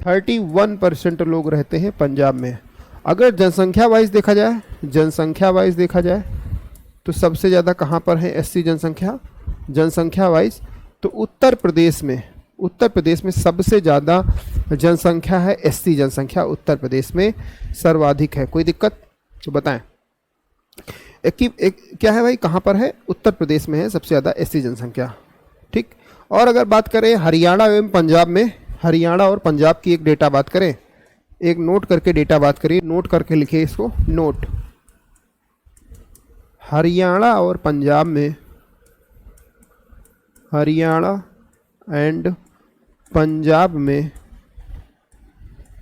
31% लोग रहते हैं पंजाब में। अगर जनसंख्या वाइज देखा जाए, जनसंख्या वाइज देखा जाए तो सबसे ज़्यादा कहाँ पर है SC जनसंख्या, जनसंख्या वाइज, तो उत्तर प्रदेश में, उत्तर प्रदेश में सबसे ज़्यादा जनसंख्या है SC जनसंख्या, उत्तर प्रदेश में सर्वाधिक है। कोई दिक्कत तो बताएं, एक क्या है भाई, कहाँ पर है, उत्तर प्रदेश में है सबसे ज़्यादा SC जनसंख्या, ठीक। और अगर बात करें हरियाणा एवं पंजाब में, हरियाणा और पंजाब की एक डेटा बात करें, एक नोट करके डेटा बात करिए, नोट करके लिखिए इसको, नोट। हरियाणा और पंजाब में, हरियाणा एंड पंजाब में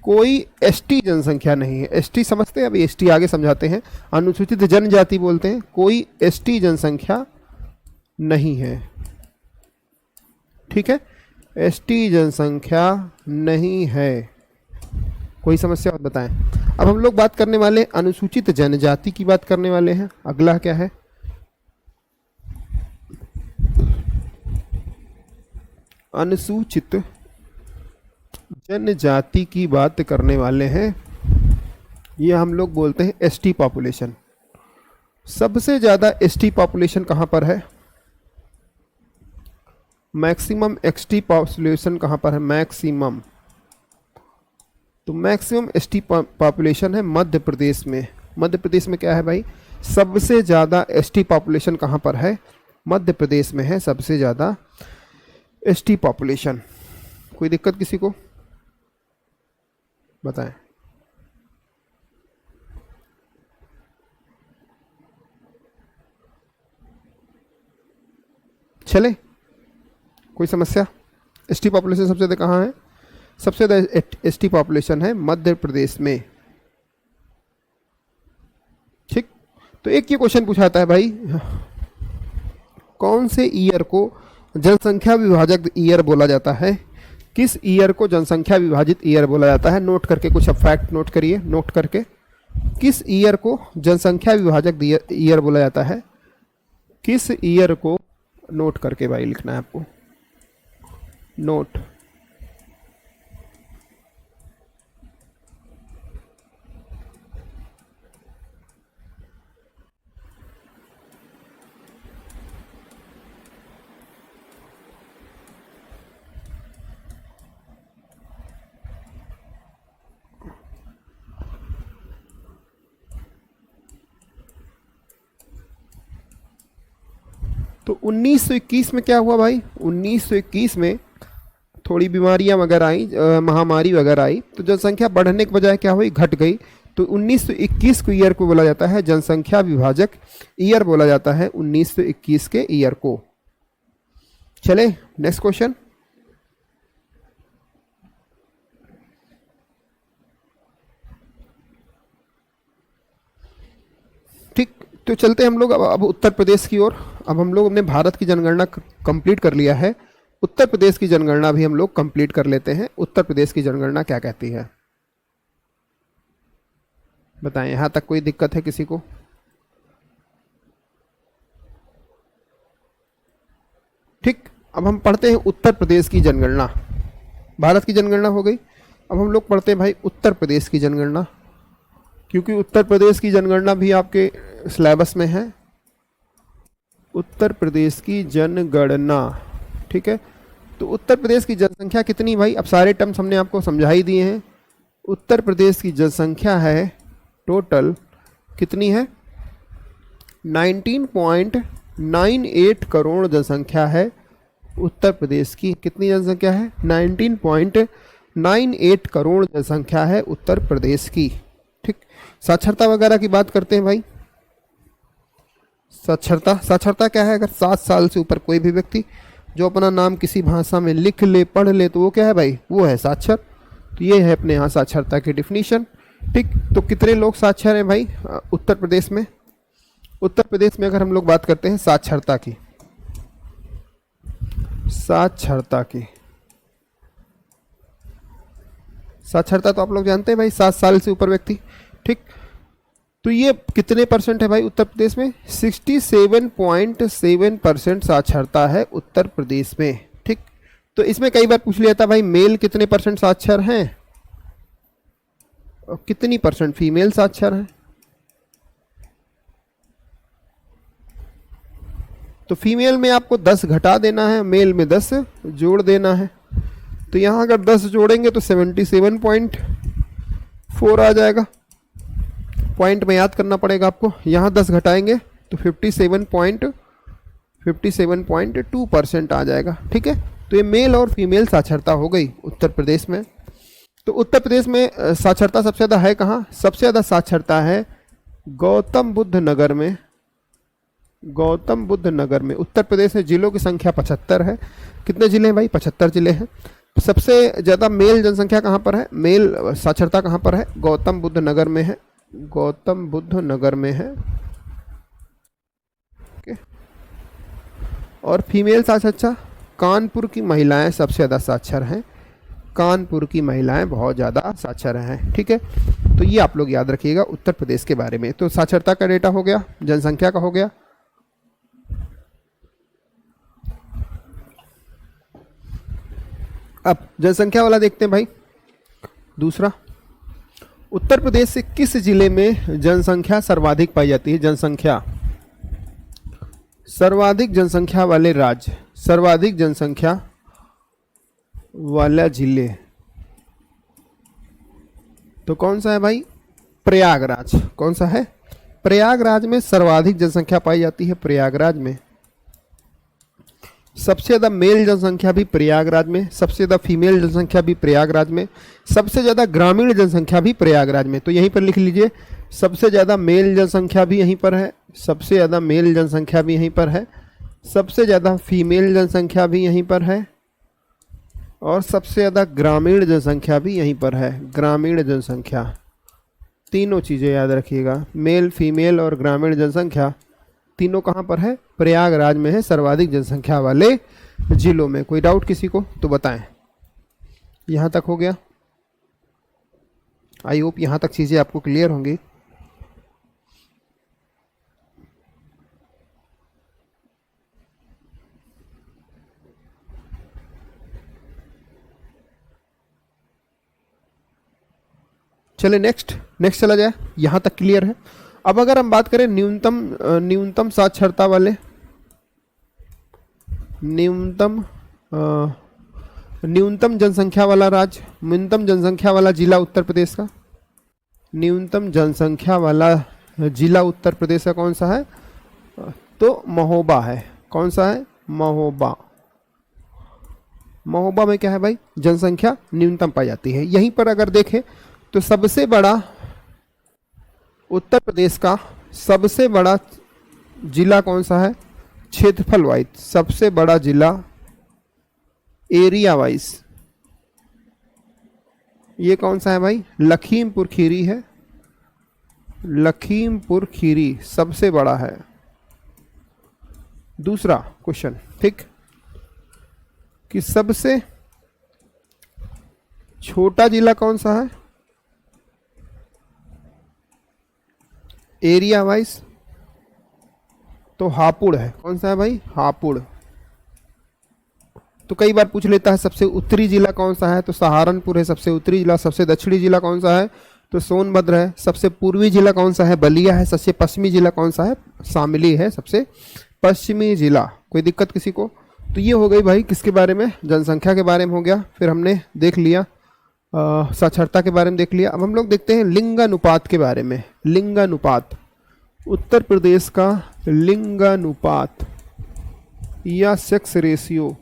कोई ST जनसंख्या नहीं है। ST समझते हैं, अभी ST आगे समझाते हैं, अनुसूचित जनजाति बोलते हैं। कोई ST जनसंख्या नहीं है, ठीक है, ST जनसंख्या नहीं है। कोई समस्या और बताएं। अब हम लोग बात करने वाले अनुसूचित जनजाति की बात करने वाले हैं। अगला क्या है, अनुसूचित जनजाति की बात करने वाले हैं। ये हम लोग बोलते हैं ST पॉपुलेशन। सबसे ज़्यादा ST पॉपुलेशन कहाँ पर है, मैक्सिमम ST पॉपुलेशन कहाँ पर है, मैक्सिमम, तो मैक्सिमम ST पॉपुलेशन है मध्य प्रदेश में। मध्य प्रदेश में क्या है भाई, सबसे ज़्यादा ST पॉपुलेशन कहाँ पर है, मध्य प्रदेश में है सबसे ज़्यादा ST पॉपुलेशन। कोई दिक्कत किसी को बताएं। चले, कोई समस्या। ST पॉपुलेशन सबसे ज़्यादा कहाँ है, सबसे ज़्यादा ST पॉपुलेशन है मध्य प्रदेश में, ठीक। तो एक ये क्वेश्चन पूछाता है भाई, कौन से ईयर को जनसंख्या विभाजक ईयर बोला जाता है, किस ईयर को जनसंख्या विभाजित ईयर बोला जाता है। नोट करके कुछ फैक्ट नोट करिए, नोट करके, किस ईयर को जनसंख्या विभाजक ईयर बोला जाता है, किस ईयर को, नोट करके भाई लिखना है आपको, नोट। तो 1921 में क्या हुआ भाई, 1921 में थोड़ी बीमारियां वगैरह आई, महामारी वगैरह आई, तो जनसंख्या बढ़ने के बजाय क्या हुई, घट गई। तो 1921 को ईयर को बोला जाता है जनसंख्या विभाजक ईयर बोला जाता है 1921 के ईयर को। चले नेक्स्ट क्वेश्चन। ठीक, तो चलते हम लोग अब उत्तर प्रदेश की ओर। अब हम लोग अपने भारत की जनगणना कंप्लीट कर लिया है, उत्तर प्रदेश की जनगणना भी हम लोग कंप्लीट कर लेते हैं। उत्तर प्रदेश की जनगणना क्या कहती है बताएं, यहां तक कोई दिक्कत है किसी को? ठीक, अब हम पढ़ते हैं उत्तर प्रदेश की जनगणना। भारत की जनगणना हो गई, अब हम लोग पढ़ते हैं भाई उत्तर प्रदेश की जनगणना, क्योंकि उत्तर प्रदेश की जनगणना भी आपके सिलेबस में है। उत्तर प्रदेश की जनगणना, ठीक है। तो उत्तर प्रदेश की जनसंख्या कितनी भाई, अब सारे टर्म्स हमने आपको समझा ही दिए हैं। उत्तर प्रदेश की जनसंख्या है टोटल कितनी है, 19.98 करोड़ जनसंख्या है उत्तर प्रदेश की। कितनी जनसंख्या है, 19.98 करोड़ जनसंख्या है उत्तर प्रदेश की। ठीक, साक्षरता वगैरह की बात करते हैं भाई। साक्षरता क्या है, अगर 7 साल से ऊपर कोई भी व्यक्ति जो अपना नाम किसी भाषा में लिख ले पढ़ ले तो वो क्या है भाई, वो है साक्षर। तो ये है अपने यहाँ साक्षरता की डिफिनीशन। ठीक, तो कितने लोग साक्षर हैं भाई उत्तर प्रदेश में? उत्तर प्रदेश में अगर हम लोग बात करते हैं साक्षरता की, साक्षरता तो आप लोग जानते हैं भाई, 7 साल से ऊपर व्यक्ति। ठीक, तो ये कितने परसेंट है भाई उत्तर प्रदेश में, 67.7% साक्षरता है उत्तर प्रदेश में। ठीक, तो इसमें कई बार पूछ लिया था भाई मेल कितने परसेंट साक्षर हैं और कितनी परसेंट फीमेल साक्षर हैं। तो फीमेल में आपको 10 घटा देना है, मेल में 10 जोड़ देना है। तो यहां अगर 10 जोड़ेंगे तो 77.4 आ जाएगा। पॉइंट में याद करना पड़ेगा आपको, यहाँ 10 घटाएंगे तो 57.2% आ जाएगा। ठीक है, तो ये मेल और फीमेल साक्षरता हो गई उत्तर प्रदेश में। तो उत्तर प्रदेश में साक्षरता सबसे ज़्यादा है कहाँ, सबसे ज़्यादा साक्षरता है गौतम बुद्ध नगर में। गौतम बुद्ध नगर में उत्तर प्रदेश में जिलों की संख्या 75 है। कितने जिले हैं भाई, 75 जिले हैं। सबसे ज़्यादा मेल जनसंख्या कहाँ पर है, मेल साक्षरता कहाँ पर है, गौतम बुद्ध नगर में है। गौतम बुद्ध नगर में है। ओके, और फीमेल साक्षरता कानपुर की महिलाएं सबसे ज़्यादा साक्षर हैं। कानपुर की महिलाएं बहुत ज़्यादा साक्षर हैं। ठीक है, तो ये आप लोग याद रखिएगा उत्तर प्रदेश के बारे में। तो साक्षरता का डेटा हो गया, जनसंख्या का हो गया। अब जनसंख्या वाला देखते हैं भाई। दूसरा, उत्तर प्रदेश से किस जिले में जनसंख्या सर्वाधिक पाई जाती है? जनसंख्या, सर्वाधिक जनसंख्या वाले राज्य, सर्वाधिक जनसंख्या वाला जिले तो कौन सा है भाई? प्रयागराज। कौन सा है? प्रयागराज में सर्वाधिक जनसंख्या पाई जाती है। प्रयागराज में सबसे ज़्यादा मेल जनसंख्या भी प्रयागराज में, सबसे ज़्यादा फीमेल जनसंख्या भी प्रयागराज में, सबसे ज़्यादा ग्रामीण जनसंख्या भी प्रयागराज में। तो यहीं पर लिख लीजिए, सबसे ज़्यादा मेल जनसंख्या भी यहीं पर है, सबसे ज़्यादा मेल जनसंख्या भी यहीं पर है, सबसे ज़्यादा फीमेल जनसंख्या भी यहीं पर है, और सबसे ज़्यादा ग्रामीण जनसंख्या भी यहीं पर है। ग्रामीण जनसंख्या, तीनों चीज़ें याद रखिएगा, मेल, फीमेल और ग्रामीण जनसंख्या तीनों कहाँ पर है? प्रयागराज में है, सर्वाधिक जनसंख्या वाले जिलों में। कोई डाउट किसी को तो बताएं। यहाँ तक हो गया? आई होप यहाँ तक चीज़ें आपको क्लियर होंगी। चले नेक्स्ट चला जाए। यहाँ तक क्लियर है। अब अगर हम बात करें न्यूनतम साक्षरता वाले, न्यूनतम जनसंख्या वाला राज्य, न्यूनतम जनसंख्या वाला जिला उत्तर प्रदेश का, न्यूनतम जनसंख्या वाला जिला उत्तर प्रदेश का कौन सा है? तो महोबा है। कौन सा है? महोबा। महोबा में क्या है भाई? जनसंख्या न्यूनतम पाई जाती है। यहीं पर अगर देखें तो सबसे बड़ा उत्तर प्रदेश का सबसे बड़ा जिला कौन सा है? क्षेत्रफल वाइज सबसे बड़ा जिला, एरिया वाइज, ये कौन सा है भाई? लखीमपुर खीरी है। लखीमपुर खीरी सबसे बड़ा है। दूसरा क्वेश्चन, ठीक, कि सबसे छोटा जिला कौन सा है एरिया वाइज? तो हापुड़ है। कौन सा है भाई? हापुड़। तो कई बार पूछ लेता है सबसे उत्तरी जिला कौन सा है? तो सहारनपुर है सबसे उत्तरी जिला। सबसे दक्षिणी जिला कौन सा है? तो सोनभद्र है। सबसे पूर्वी जिला कौन सा है? बलिया है। सबसे पश्चिमी जिला कौन सा है? शामली है सबसे पश्चिमी जिला। कोई दिक्कत किसी को? तो ये हो गई भाई किसके बारे में? जनसंख्या के बारे में हो गया। फिर हमने देख लिया साक्षरता के बारे में देख लिया। अब हम लोग देखते हैं लिंगानुपात के बारे में। लिंगानुपात, उत्तर प्रदेश का लिंगानुपात या सेक्स रेशियो।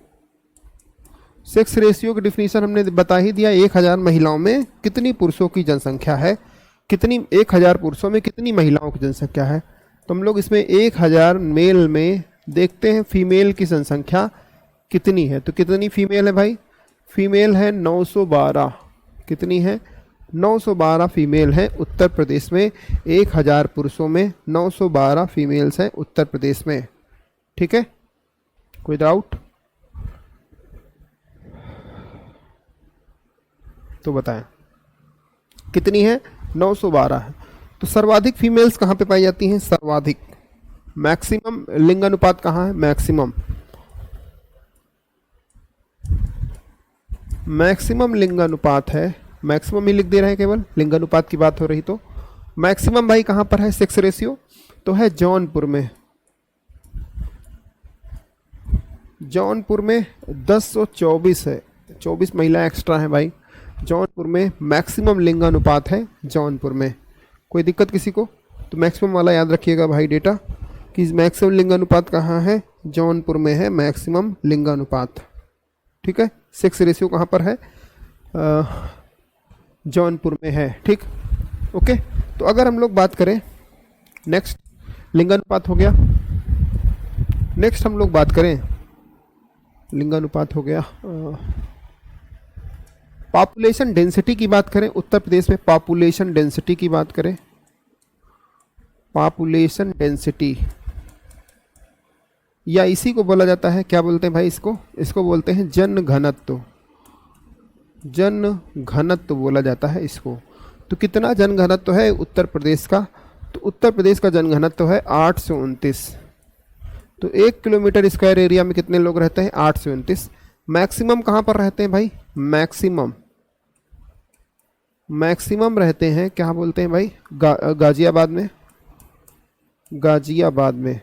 सेक्स रेशियो की डिफिनीशन हमने बता ही दिया। 1000 महिलाओं में कितनी पुरुषों की जनसंख्या है, कितनी 1000 पुरुषों में कितनी महिलाओं की जनसंख्या है। तो हम लोग इसमें 1000 मेल में देखते हैं फीमेल की जनसंख्या कितनी है। तो कितनी फीमेल है भाई? फीमेल है 912। कितनी है? 912 फीमेल हैं उत्तर प्रदेश में। 1000 पुरुषों में 912 फीमेल्स हैं उत्तर प्रदेश में। ठीक है, कोई डाउट तो बताएं। कितनी है? 912 है। तो सर्वाधिक फीमेल्स कहाँ पे पाई जाती हैं? सर्वाधिक, मैक्सिमम लिंगानुपात कहाँ है? मैक्सिमम, मैक्सिमम लिंगानुपात है। मैक्सिमम ही लिख दे रहे हैं, केवल लिंगानुपात की बात हो रही तो मैक्सिमम भाई कहाँ पर है? सेक्स रेशियो तो है जौनपुर में। जौनपुर में 1024 है। 24 महिला एक्स्ट्रा है भाई। जौनपुर में मैक्सिमम लिंगानुपात है जौनपुर में। कोई दिक्कत किसी को? तो मैक्सिमम वाला याद रखिएगा भाई डेटा कि मैक्सिमम लिंगानुपात कहाँ है? जौनपुर में है मैक्सिमम लिंगानुपात। ठीक है, सेक्स रेशियो कहाँ पर है? जौनपुर में है। ठीक, ओके। तो अगर हम लोग बात करें नेक्स्ट, लिंगानुपात हो गया। नेक्स्ट हम लोग बात करें, लिंगानुपात हो गया, पॉपुलेशन डेंसिटी की बात करें। उत्तर प्रदेश में पॉपुलेशन डेंसिटी की बात करें, पॉपुलेशन डेंसिटी, या इसी को बोला जाता है, क्या बोलते हैं भाई इसको? इसको बोलते हैं जन घनत्व। जन घनत्व बोला जाता है इसको। तो कितना जन घनत्व है उत्तर प्रदेश का? तो उत्तर प्रदेश का जन घनत्व है 829। तो 1 किलोमीटर स्क्वायर एरिया में कितने लोग रहते हैं? 829। मैक्सिमम कहाँ पर रहते हैं भाई? मैक्सिमम, मैक्सिमम रहते हैं, क्या बोलते हैं भाई? गाजियाबाद में। गाजियाबाद में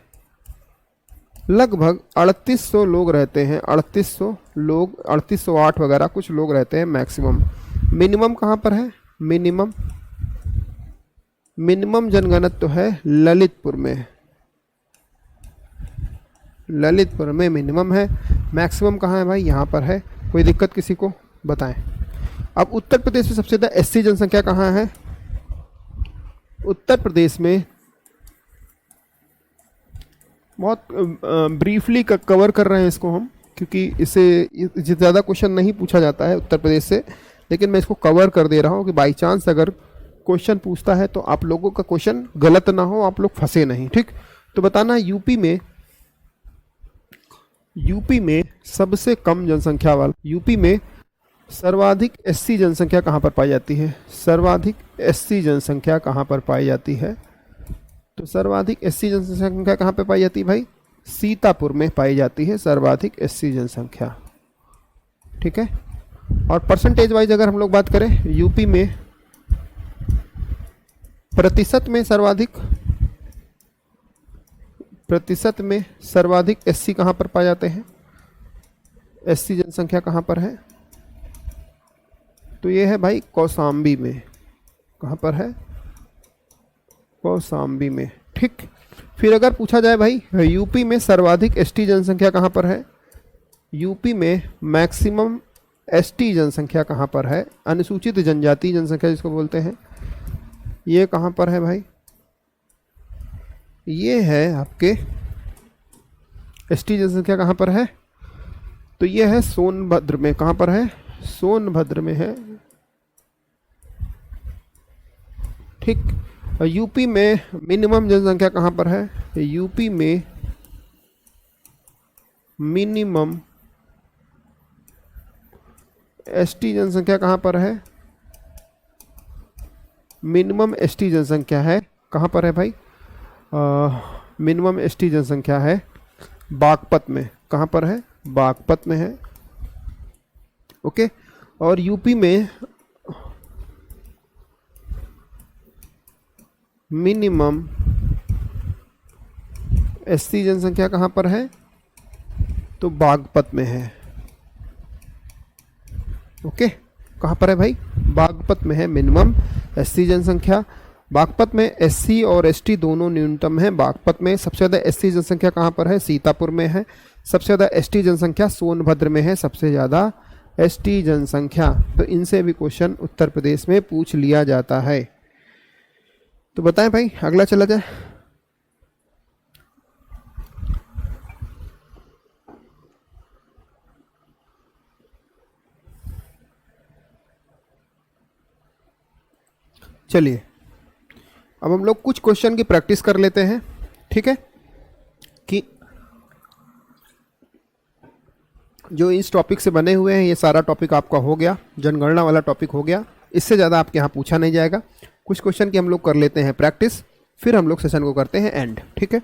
लगभग 3800 लोग रहते हैं। 3800 लोग, 3808 वगैरह कुछ लोग रहते हैं मैक्सिमम। मिनिमम कहाँ पर है? मिनिमम, मिनिमम जनगणना तो है ललितपुर में। ललितपुर में मिनिमम है। मैक्सिमम कहाँ है भाई? यहाँ पर है। कोई दिक्कत किसी को? बताएं। अब उत्तर प्रदेश में सबसे ज़्यादा एससी जनसंख्या कहाँ है? उत्तर प्रदेश में बहुत ब्रीफली कवर कर रहे हैं इसको हम, क्योंकि इसे ज़्यादा क्वेश्चन नहीं पूछा जाता है उत्तर प्रदेश से, लेकिन मैं इसको कवर कर दे रहा हूँ कि बाई चांस अगर क्वेश्चन पूछता है तो आप लोगों का क्वेश्चन गलत ना हो, आप लोग फंसे नहीं। ठीक, तो बताना यूपी में सबसे कम जनसंख्या वाला, यूपी में सर्वाधिक एससी जनसंख्या कहाँ पर पाई जाती है? सर्वाधिक एससी जनसंख्या कहाँ पर पाई जाती है? तो सर्वाधिक एससी जनसंख्या कहाँ पे पाई जाती है भाई? सीतापुर में पाई जाती है सर्वाधिक एससी जनसंख्या। ठीक है, और परसेंटेज वाइज अगर हम लोग बात करें, यूपी में प्रतिशत में सर्वाधिक एससी कहाँ पर पाए जाते हैं? एससी जनसंख्या कहाँ पर है? तो ये है भाई कौशाम्बी में। कहाँ पर है? कौशाम्बी में। ठीक, फिर अगर पूछा जाए भाई यूपी में सर्वाधिक एसटी जनसंख्या कहाँ पर है, यूपी में मैक्सिमम एसटी जनसंख्या कहाँ पर है, अनुसूचित जनजाति जनसंख्या जिसको बोलते हैं, ये कहाँ पर है भाई, ये है आपके एसटी जनसंख्या कहाँ पर है, तो ये है सोनभद्र में। कहाँ पर है, सोनभद्र में है। ठीक। यूपी में मिनिमम जनसंख्या कहाँ पर है, यूपी में मिनिमम एसटी जनसंख्या कहाँ पर है, मिनिमम एसटी जनसंख्या है कहाँ पर है भाई, मिनिमम एसटी जनसंख्या है बागपत में। कहाँ पर है, बागपत में है। ओके। और यूपी में मिनिमम एससी जनसंख्या कहाँ पर है, तो बागपत में है। ओके। कहाँ पर है भाई, बागपत में है मिनिमम एससी जनसंख्या। बागपत में एससी और एसटी दोनों न्यूनतम है। बागपत में सबसे ज़्यादा एससी जनसंख्या कहाँ पर है, सीतापुर में है। सबसे ज़्यादा एसटी जनसंख्या सोनभद्र में है, सबसे ज़्यादा एसटी जनसंख्या। तो इनसे भी क्वेश्चन उत्तर प्रदेश में पूछ लिया जाता है। तो बताएं भाई, अगला चला जाए। चलिए अब हम लोग कुछ क्वेश्चन की प्रैक्टिस कर लेते हैं। ठीक है, कि जो इस टॉपिक से बने हुए हैं ये सारा टॉपिक आपका हो गया, जनगणना वाला टॉपिक हो गया। इससे ज़्यादा आपके यहाँ पूछा नहीं जाएगा। कुछ क्वेश्चन की हम लोग कर लेते हैं प्रैक्टिस, फिर हम लोग सेशन को करते हैं एंड। ठीक है,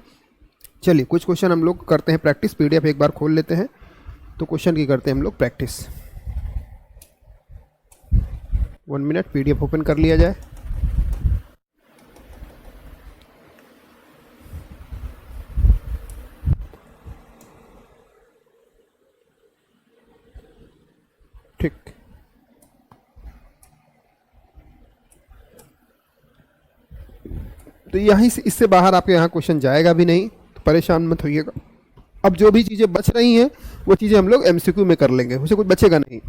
चलिए कुछ क्वेश्चन हम लोग करते हैं प्रैक्टिस। पीडीएफ एक बार खोल लेते हैं, तो क्वेश्चन की करते हैं हम लोग प्रैक्टिस। 1 मिनट, पीडीएफ ओपन कर लिया जाए। ठीक, तो यहीं से इससे बाहर आपके यहाँ क्वेश्चन जाएगा भी नहीं, तो परेशान मत होइएगा। अब जो भी चीज़ें बच रही हैं वो चीज़ें हम लोग एमसीक्यू में कर लेंगे, उसे कुछ बचेगा नहीं।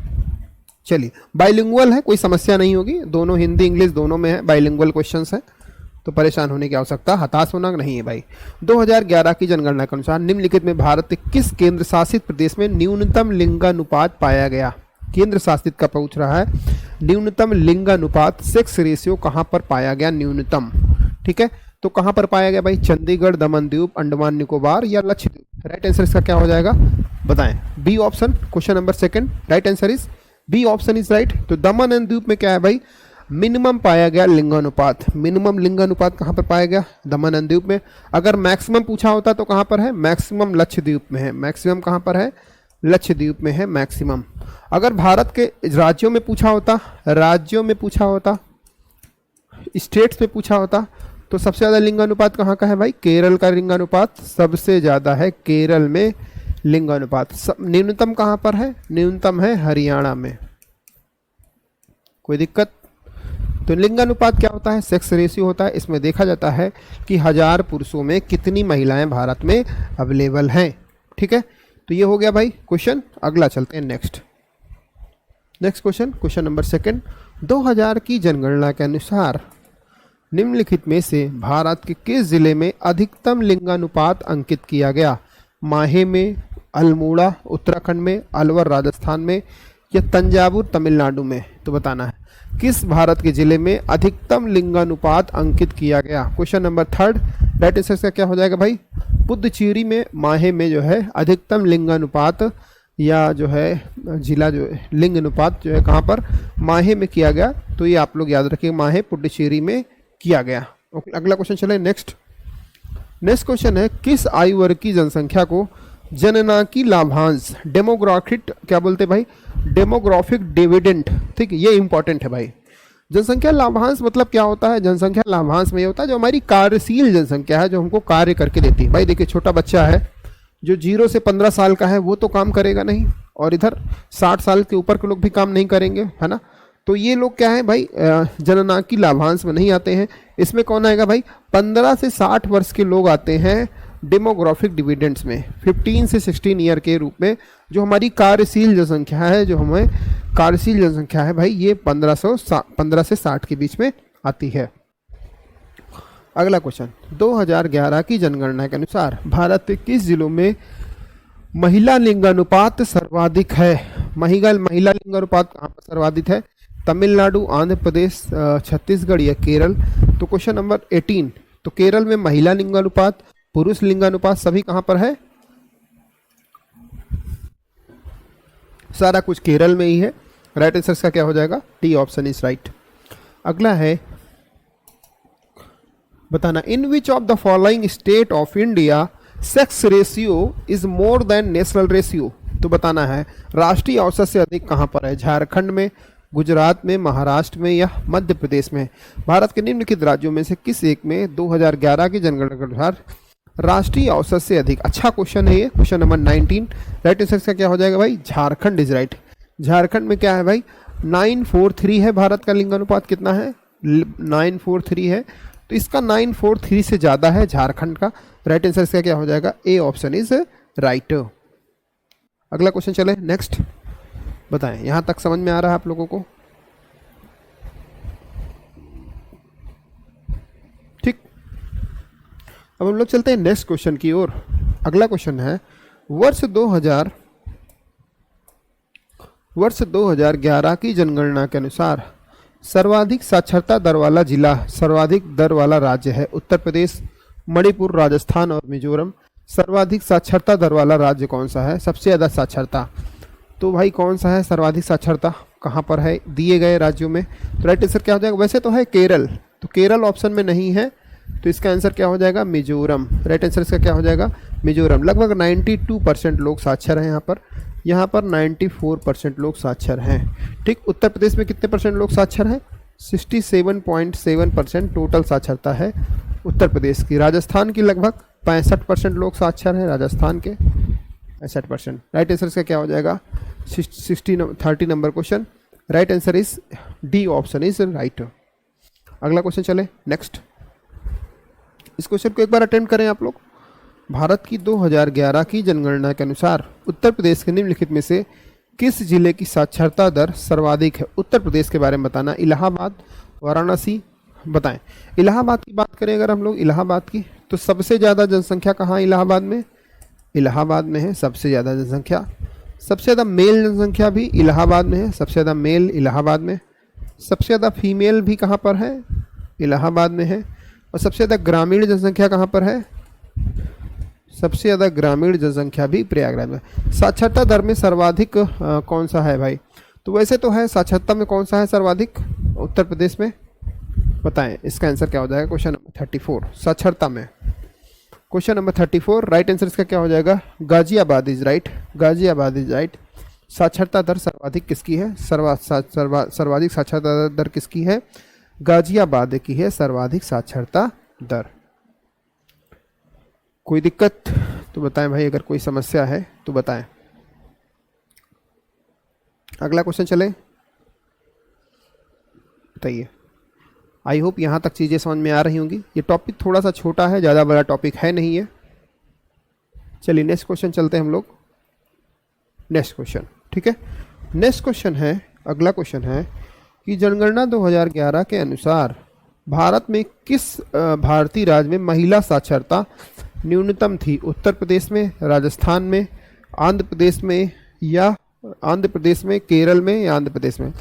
चलिए, बाइलिंगुअल है, कोई समस्या नहीं होगी, दोनों हिंदी इंग्लिश दोनों में है, बाइलिंगुअल क्वेश्चंस है, तो परेशान होने की आवश्यकता, हताश होना नहीं है भाई। 2011 की जनगणना के अनुसार निम्नलिखित में भारत के किस केंद्र शासित प्रदेश में न्यूनतम लिंगानुपात पाया गया। केंद्र शासित का पूछ रहा है, न्यूनतम लिंगानुपात सेक्स रेशियो कहाँ पर पाया गया न्यूनतम। ठीक है, तो कहाँ पर पाया गया भाई, चंडीगढ़, दमन दीव, अंडमान निकोबार या लक्षद्वीप। राइट आंसर इसका क्या हो जाएगा बताएं, B option, question number 2, right answer is B option is right. तो दमन एंड द्वीप में क्या है भाई, मिनिमम पाया गया लिंगानुपात। मिनिमम लिंगानुपात कहाँ पर पाया गया, दमन एंड द्वीप में। अगर मैक्सिमम पूछा होता तो कहाँ पर है, मैक्सिमम लक्षद्वीप में है। मैक्सिमम कहाँ पर है, लक्षद्वीप में है मैक्सिमम। अगर भारत के राज्यों में पूछा होता, राज्यों में पूछा होता, स्टेट्स में पूछा होता, तो सबसे ज़्यादा लिंगानुपात कहाँ का है भाई, केरल का लिंगानुपात सबसे ज़्यादा है, केरल में लिंगानुपात। न्यूनतम कहाँ पर है, न्यूनतम है हरियाणा में। कोई दिक्कत? तो लिंगानुपात क्या होता है, सेक्स रेशियो होता है। इसमें देखा जाता है कि 1000 पुरुषों में कितनी महिलाएं भारत में अवेलेबल हैं। ठीक है, तो ये हो गया भाई क्वेश्चन। अगला चलते हैं नेक्स्ट क्वेश्चन, क्वेश्चन नंबर 2। 2000 की जनगणना के अनुसार निम्नलिखित में से भारत के किस जिले में अधिकतम लिंगानुपात अंकित किया गया। माहे में, अल्मोड़ा उत्तराखंड में, अलवर राजस्थान में या तंजावुर तमिलनाडु में। तो बताना है किस भारत के जिले में अधिकतम लिंगानुपात अंकित किया गया। क्वेश्चन नंबर 3, राइट आंसर का क्या हो जाएगा भाई, पुद्दुचेरी में, माहे में जो है अधिकतम लिंगानुपात या जो है जिला जो है लिंग अनुपात जो है कहाँ पर, माहे में किया गया। तो ये आप लोग याद रखिए, माहे पुडुचेरी में किया गया। ओके, अगला क्वेश्चन चले नेक्स्ट क्वेश्चन है, किस आयु वर्ग की जनसंख्या को जननांकी लाभांश, डेमोग्राफिक क्या बोलते हैं भाई, डेमोग्राफिक डिविडेंड। ठीक है, ये इंपॉर्टेंट है भाई। जनसंख्या लाभांश मतलब क्या होता है, जनसंख्या लाभांश में ये होता है जो हमारी कार्यशील जनसंख्या है, जो हमको कार्य करके देती है। भाई देखिए, छोटा बच्चा है जो 0 से 15 साल का है वो तो काम करेगा नहीं, और इधर 60 साल के ऊपर के लोग भी काम नहीं करेंगे, है ना। तो ये लोग क्या है भाई, जननांकी लाभांश में नहीं आते हैं। इसमें कौन आएगा भाई? 15 से 60 वर्ष के लोग आते हैं डेमोग्राफिक डिविडेंड्स में, 15 से 16 ईयर के रूप में। जो हमारी कार्यशील जनसंख्या है, जो हमें कार्यशील जनसंख्या है भाई, ये 15 से 60 के बीच में आती है। अगला क्वेश्चन, 2011 की जनगणना के अनुसार भारत के किस जिलों में महिला लिंगानुपात सर्वाधिक है? महिला लिंगानुपात कहाँ पर सर्वाधिक है? तमिलनाडु, आंध्र प्रदेश, छत्तीसगढ़ या केरल? तो क्वेश्चन नंबर 18, तो केरल में महिला लिंगानुपात, पुरुष लिंगानुपात सभी कहां पर है? सारा कुछ केरल में ही है। राइट आंसर का क्या हो जाएगा? D option is right. अगला है, बताना, in which of the following state of India sex ratio is more than national ratio? तो बताना है राष्ट्रीय औसत से अधिक कहां पर है? झारखंड में, गुजरात में, महाराष्ट्र में या मध्य प्रदेश में? भारत के निम्नलिखित राज्यों में से किस एक में 2011 की जनगणना के अनुसार राष्ट्रीय औसत से अधिक? अच्छा क्वेश्चन है ये, क्वेश्चन नंबर 19। राइट आंसर का क्या हो जाएगा भाई? Jharkhand is right. झारखंड में क्या है भाई? 943 है। भारत का लिंगानुपात कितना है? 943 है। तो इसका 943 से ज़्यादा है झारखंड का। राइट आंसर का क्या हो जाएगा? ए ऑप्शन इज राइट। अगला क्वेश्चन चले, नेक्स्ट। बताएं, यहां तक समझ में आ रहा है आप लोगों को? ठीक, अब हम लोग चलते हैं नेक्स्ट क्वेश्चन की ओर। अगला क्वेश्चन है, वर्ष 2011 की जनगणना के अनुसार सर्वाधिक साक्षरता दर वाला जिला, सर्वाधिक दर वाला राज्य है उत्तर प्रदेश, मणिपुर, राजस्थान और मिजोरम। सर्वाधिक साक्षरता दर वाला राज्य कौन सा है? सबसे ज़्यादा साक्षरता, तो भाई कौन सा है सर्वाधिक साक्षरता? कहाँ पर है दिए गए राज्यों में? तो राइट आंसर क्या हो जाएगा? वैसे तो है केरल, तो केरल ऑप्शन में नहीं है, तो इसका आंसर क्या हो जाएगा? मिजोरम। राइट आंसर इसका क्या हो जाएगा? मिजोरम। लगभग 92% लोग साक्षर हैं यहाँ पर 94% लोग साक्षर हैं। ठीक, उत्तर प्रदेश में कितने परसेंट लोग साक्षर हैं? 67.7% टोटल साक्षरता है उत्तर प्रदेश की। राजस्थान की लगभग 65% लोग साक्षर हैं, राजस्थान के 65%। राइट आंसर इसका क्या हो जाएगा? 30 number question. Right answer is D option is right. अगला क्वेश्चन चले, नेक्स्ट। इस क्वेश्चन को एक बार अटेम्प्ट करें आप लोग। भारत की 2011 की जनगणना के अनुसार उत्तर प्रदेश के निम्नलिखित में से किस जिले की साक्षरता दर सर्वाधिक है? उत्तर प्रदेश के बारे में बताना। इलाहाबाद, वाराणसी? बताएं। इलाहाबाद की बात करें अगर हम लोग इलाहाबाद की, तो सबसे ज़्यादा जनसंख्या कहाँ है इलाहाबाद में? इलाहाबाद में है सबसे ज़्यादा जनसंख्या। सबसे ज़्यादा मेल जनसंख्या भी इलाहाबाद में है, सबसे ज़्यादा मेल इलाहाबाद में। सबसे ज़्यादा फीमेल भी कहाँ पर है? इलाहाबाद में है। और सबसे ज़्यादा ग्रामीण जनसंख्या कहाँ पर है? सबसे ज़्यादा ग्रामीण जनसंख्या भी प्रयागराज में। साक्षरता दर में सर्वाधिक कौन सा है भाई? तो वैसे तो है साक्षरता में कौन सा है सर्वाधिक? उत्तर प्रदेश में। बताएं, इसका आंसर क्या हो जाएगा? क्वेश्चन नंबर 34, साक्षरता में। क्वेश्चन नंबर 34, राइट आंसर इसका क्या हो जाएगा? Ghaziabad is right. Ghaziabad is right. साक्षरता दर सर्वाधिक किसकी है? सर्वाधिक साक्षरता दर किसकी है? गाजियाबाद की है सर्वाधिक साक्षरता दर। कोई दिक्कत तो बताएं भाई, अगर कोई समस्या है तो बताएं। अगला क्वेश्चन चले, बताइए। आई होप यहाँ तक चीज़ें समझ में आ रही होंगी। ये टॉपिक थोड़ा सा छोटा है, ज़्यादा बड़ा टॉपिक है नहीं है। चलिए नेक्स्ट क्वेश्चन चलते हैं हम लोग। नेक्स्ट क्वेश्चन, ठीक है। नेक्स्ट क्वेश्चन है, अगला क्वेश्चन है कि जनगणना 2011 के अनुसार भारत में किस भारतीय राज्य में महिला साक्षरता न्यूनतम थी? उत्तर प्रदेश में, राजस्थान में, आंध्र प्रदेश में या आंध्र प्रदेश में, केरल में या आंध्र प्रदेश में?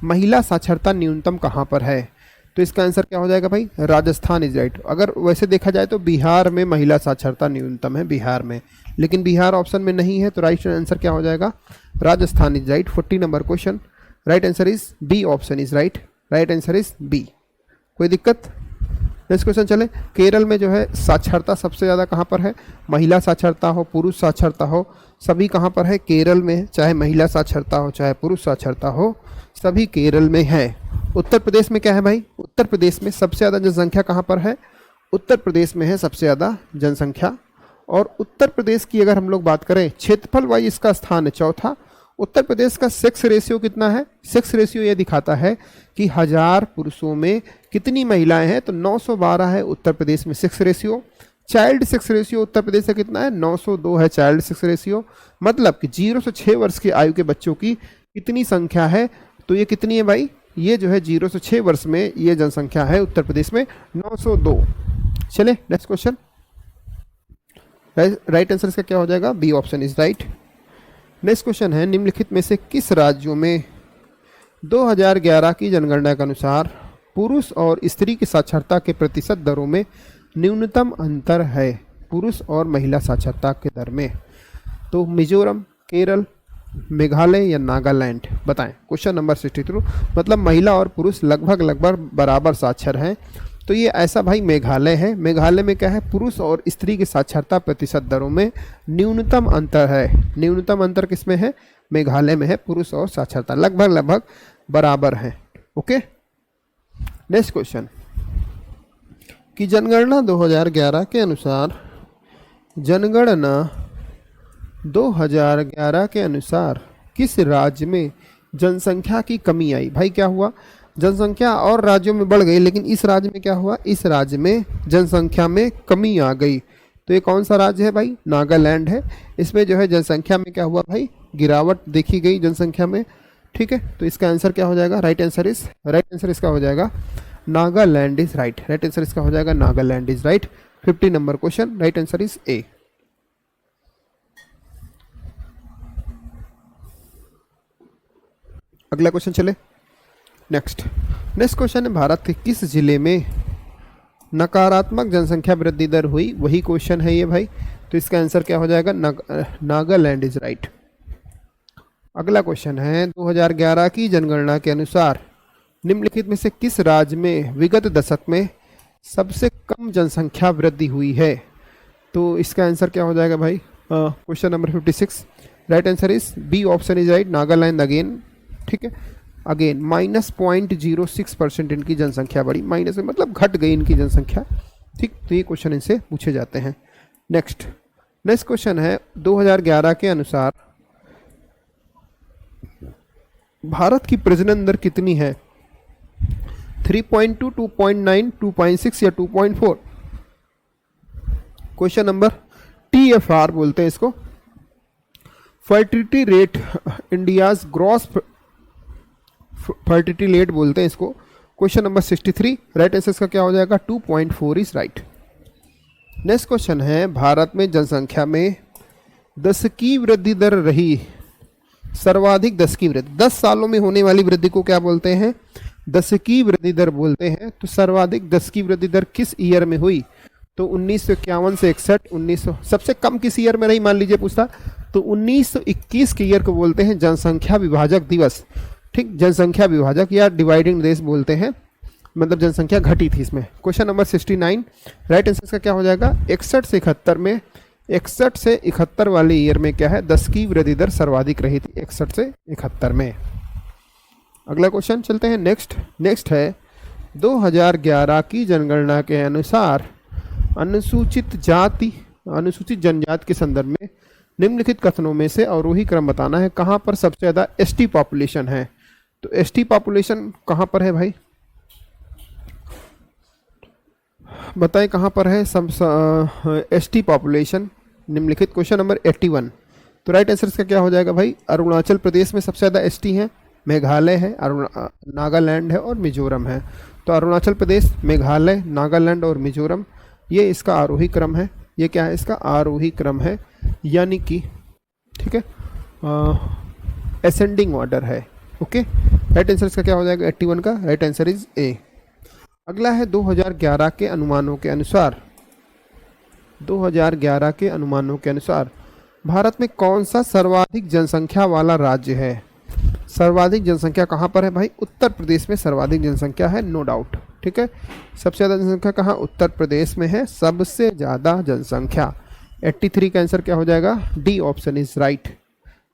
महिला साक्षरता न्यूनतम कहाँ पर है? तो इसका आंसर क्या हो जाएगा भाई? Rajasthan is right. अगर वैसे देखा जाए तो बिहार में महिला साक्षरता न्यूनतम है, बिहार में, लेकिन बिहार ऑप्शन में नहीं है, तो राइट आंसर क्या हो जाएगा? Rajasthan is right. 40 number question, right answer is B option is right. Right answer is B. कोई दिक्कत? नेक्स्ट क्वेश्चन चले। केरल में जो है साक्षरता सबसे ज़्यादा कहाँ पर है? महिला साक्षरता हो, पुरुष साक्षरता हो, सभी कहाँ पर है? केरल में। चाहे महिला साक्षरता हो चाहे पुरुष साक्षरता हो, सभी केरल में है। उत्तर प्रदेश में क्या है भाई? उत्तर प्रदेश में सबसे ज़्यादा जनसंख्या कहाँ पर है? उत्तर प्रदेश में है सबसे ज़्यादा जनसंख्या। और उत्तर प्रदेश की अगर हम लोग बात करें क्षेत्रफल वाइज, इसका स्थान है चौथा, उत्तर प्रदेश का सेक्स रेशियो कितना है? सेक्स रेशियो ये दिखाता है कि 1000 पुरुषों में कितनी महिलाएं हैं, तो 912 है उत्तर प्रदेश में sex ratio. Child sex ratio Uttar Pradesh का कितना है? 902 है चाइल्ड सेक्स रेशियो। मतलब कि 0 से 6 वर्ष की आयु के बच्चों की कितनी संख्या है, तो ये कितनी है भाई? ये जो है 0 से 6 वर्ष में ये जनसंख्या है उत्तर प्रदेश में 902। चले नेक्स्ट क्वेश्चन। राइट आंसर इसका क्या हो जाएगा? B option is right. Next question है, निम्नलिखित में से किस राज्यों में 2011 की जनगणना के अनुसार पुरुष और स्त्री की साक्षरता के प्रतिशत दरों में न्यूनतम अंतर है? पुरुष और महिला साक्षरता के दर में, तो मिजोरम, केरल, मेघालय या नागालैंड? बताएं। क्वेश्चन नंबर 62, मतलब महिला और पुरुष लगभग बराबर साक्षर हैं, तो ये ऐसा भाई मेघालय है। मेघालय में क्या है? पुरुष और स्त्री की साक्षरता प्रतिशत दरों में न्यूनतम अंतर है। न्यूनतम अंतर किसमें है? मेघालय में है। पुरुष और साक्षरता लगभग बराबर है। ओके, नेक्स्ट क्वेश्चन कि जनगणना 2011 के अनुसार, जनगणना 2011 के अनुसार किस राज्य में जनसंख्या की कमी आई? भाई क्या हुआ? जनसंख्या और राज्यों में बढ़ गई, लेकिन इस राज्य में क्या हुआ? इस राज्य में जनसंख्या में कमी आ गई। तो ये कौन सा राज्य है भाई? नागालैंड है। इसमें जो है जनसंख्या में क्या हुआ भाई? गिरावट देखी गई जनसंख्या में। ठीक है, तो इसका आंसर क्या हो जाएगा? राइट आंसर इसका हो जाएगा Nagaland is right. Right answer इसका हो जाएगा Nagaland is right. 50 number question, right answer is ए। अगला क्वेश्चन चले। नेक्स्ट क्वेश्चन है, भारत के किस जिले में नकारात्मक जनसंख्या वृद्धि दर हुई? वही क्वेश्चन है ये भाई, तो इसका आंसर क्या हो जाएगा? Nagaland is right. अगला क्वेश्चन है, 2011 की जनगणना के अनुसार निम्नलिखित में से किस राज्य में विगत दशक में सबसे कम जनसंख्या वृद्धि हुई है? तो इसका आंसर क्या हो जाएगा भाई? Question number 56, right answer is B option is right, Nagaland again. ठीक है, अगेन -0.06% इनकी जनसंख्या बढ़ी। माइनस में मतलब घट गई इनकी जनसंख्या। ठीक, तो ये क्वेश्चन इनसे पूछे जाते हैं। नेक्स्ट क्वेश्चन है, 2011 के अनुसार भारत की प्रजनन दर कितनी है? 3.2, 2.9, 2.6 या 2.4? क्वेश्चन नंबर TFR बोलते हैं इसको, fertility rate, India's gross fertility rate बोलते हैं इसको। क्वेश्चन नंबर 63, राइट आंसर का क्या हो जाएगा? 2.4 इज राइट। नेक्स्ट क्वेश्चन है, भारत में जनसंख्या में दशकीय वृद्धि दर रही सर्वाधिक। दशकीय वृद्धि 10 सालों में होने वाली वृद्धि को क्या बोलते हैं? दशकीय वृद्धि दर बोलते हैं। तो सर्वाधिक दशकीय वृद्धि दर किस ईयर में हुई? तो 1951 से 61, 1900। सबसे कम किस ईयर में रही मान लीजिए पूछता, तो 1921 के ईयर को बोलते हैं जनसंख्या विभाजक दिवस। ठीक, जनसंख्या विभाजक या डिवाइडिंग देश बोलते हैं, मतलब जनसंख्या घटी थी इसमें। क्वेश्चन नंबर 69, राइट आंसर का क्या हो जाएगा? 61 से 71 में, 61 से 71 वाले ईयर में क्या है? दशकीय वृद्धि दर सर्वाधिक रही थी 61 से 71 में। अगला क्वेश्चन चलते हैं। नेक्स्ट है, 2011 की जनगणना के अनुसार अनुसूचित जनजाति के संदर्भ में निम्नलिखित कथनों में से अवरोही क्रम बताना है। कहाँ पर सबसे ज़्यादा ST पॉपुलेशन है? तो ST पॉपुलेशन कहाँ पर है भाई? बताएं कहाँ पर है सब ST पॉपुलेशन निम्नलिखित? क्वेश्चन नंबर 81, तो राइट आंसर इसका क्या हो जाएगा भाई? अरुणाचल प्रदेश में सबसे ज़्यादा ST है, मेघालय है, नागालैंड है और मिजोरम है। तो अरुणाचल प्रदेश, मेघालय, नागालैंड और मिजोरम, ये इसका आरोही क्रम है। ये क्या है? इसका आरोही क्रम है, यानी कि ठीक है असेंडिंग ऑर्डर है। ओके, राइट आंसर इसका क्या हो जाएगा? 81 का राइट आंसर इज ए। अगला है 2011 के अनुमानों के अनुसार, 2011 के अनुमानों के अनुसार भारत में कौन सा सर्वाधिक जनसंख्या वाला राज्य है? सर्वाधिक जनसंख्या कहाँ पर है भाई? उत्तर प्रदेश में सर्वाधिक जनसंख्या है, नो डाउट। ठीक है, सबसे ज़्यादा जनसंख्या कहाँ? उत्तर प्रदेश में है सबसे ज़्यादा जनसंख्या। 83 का आंसर क्या हो जाएगा? D option is right.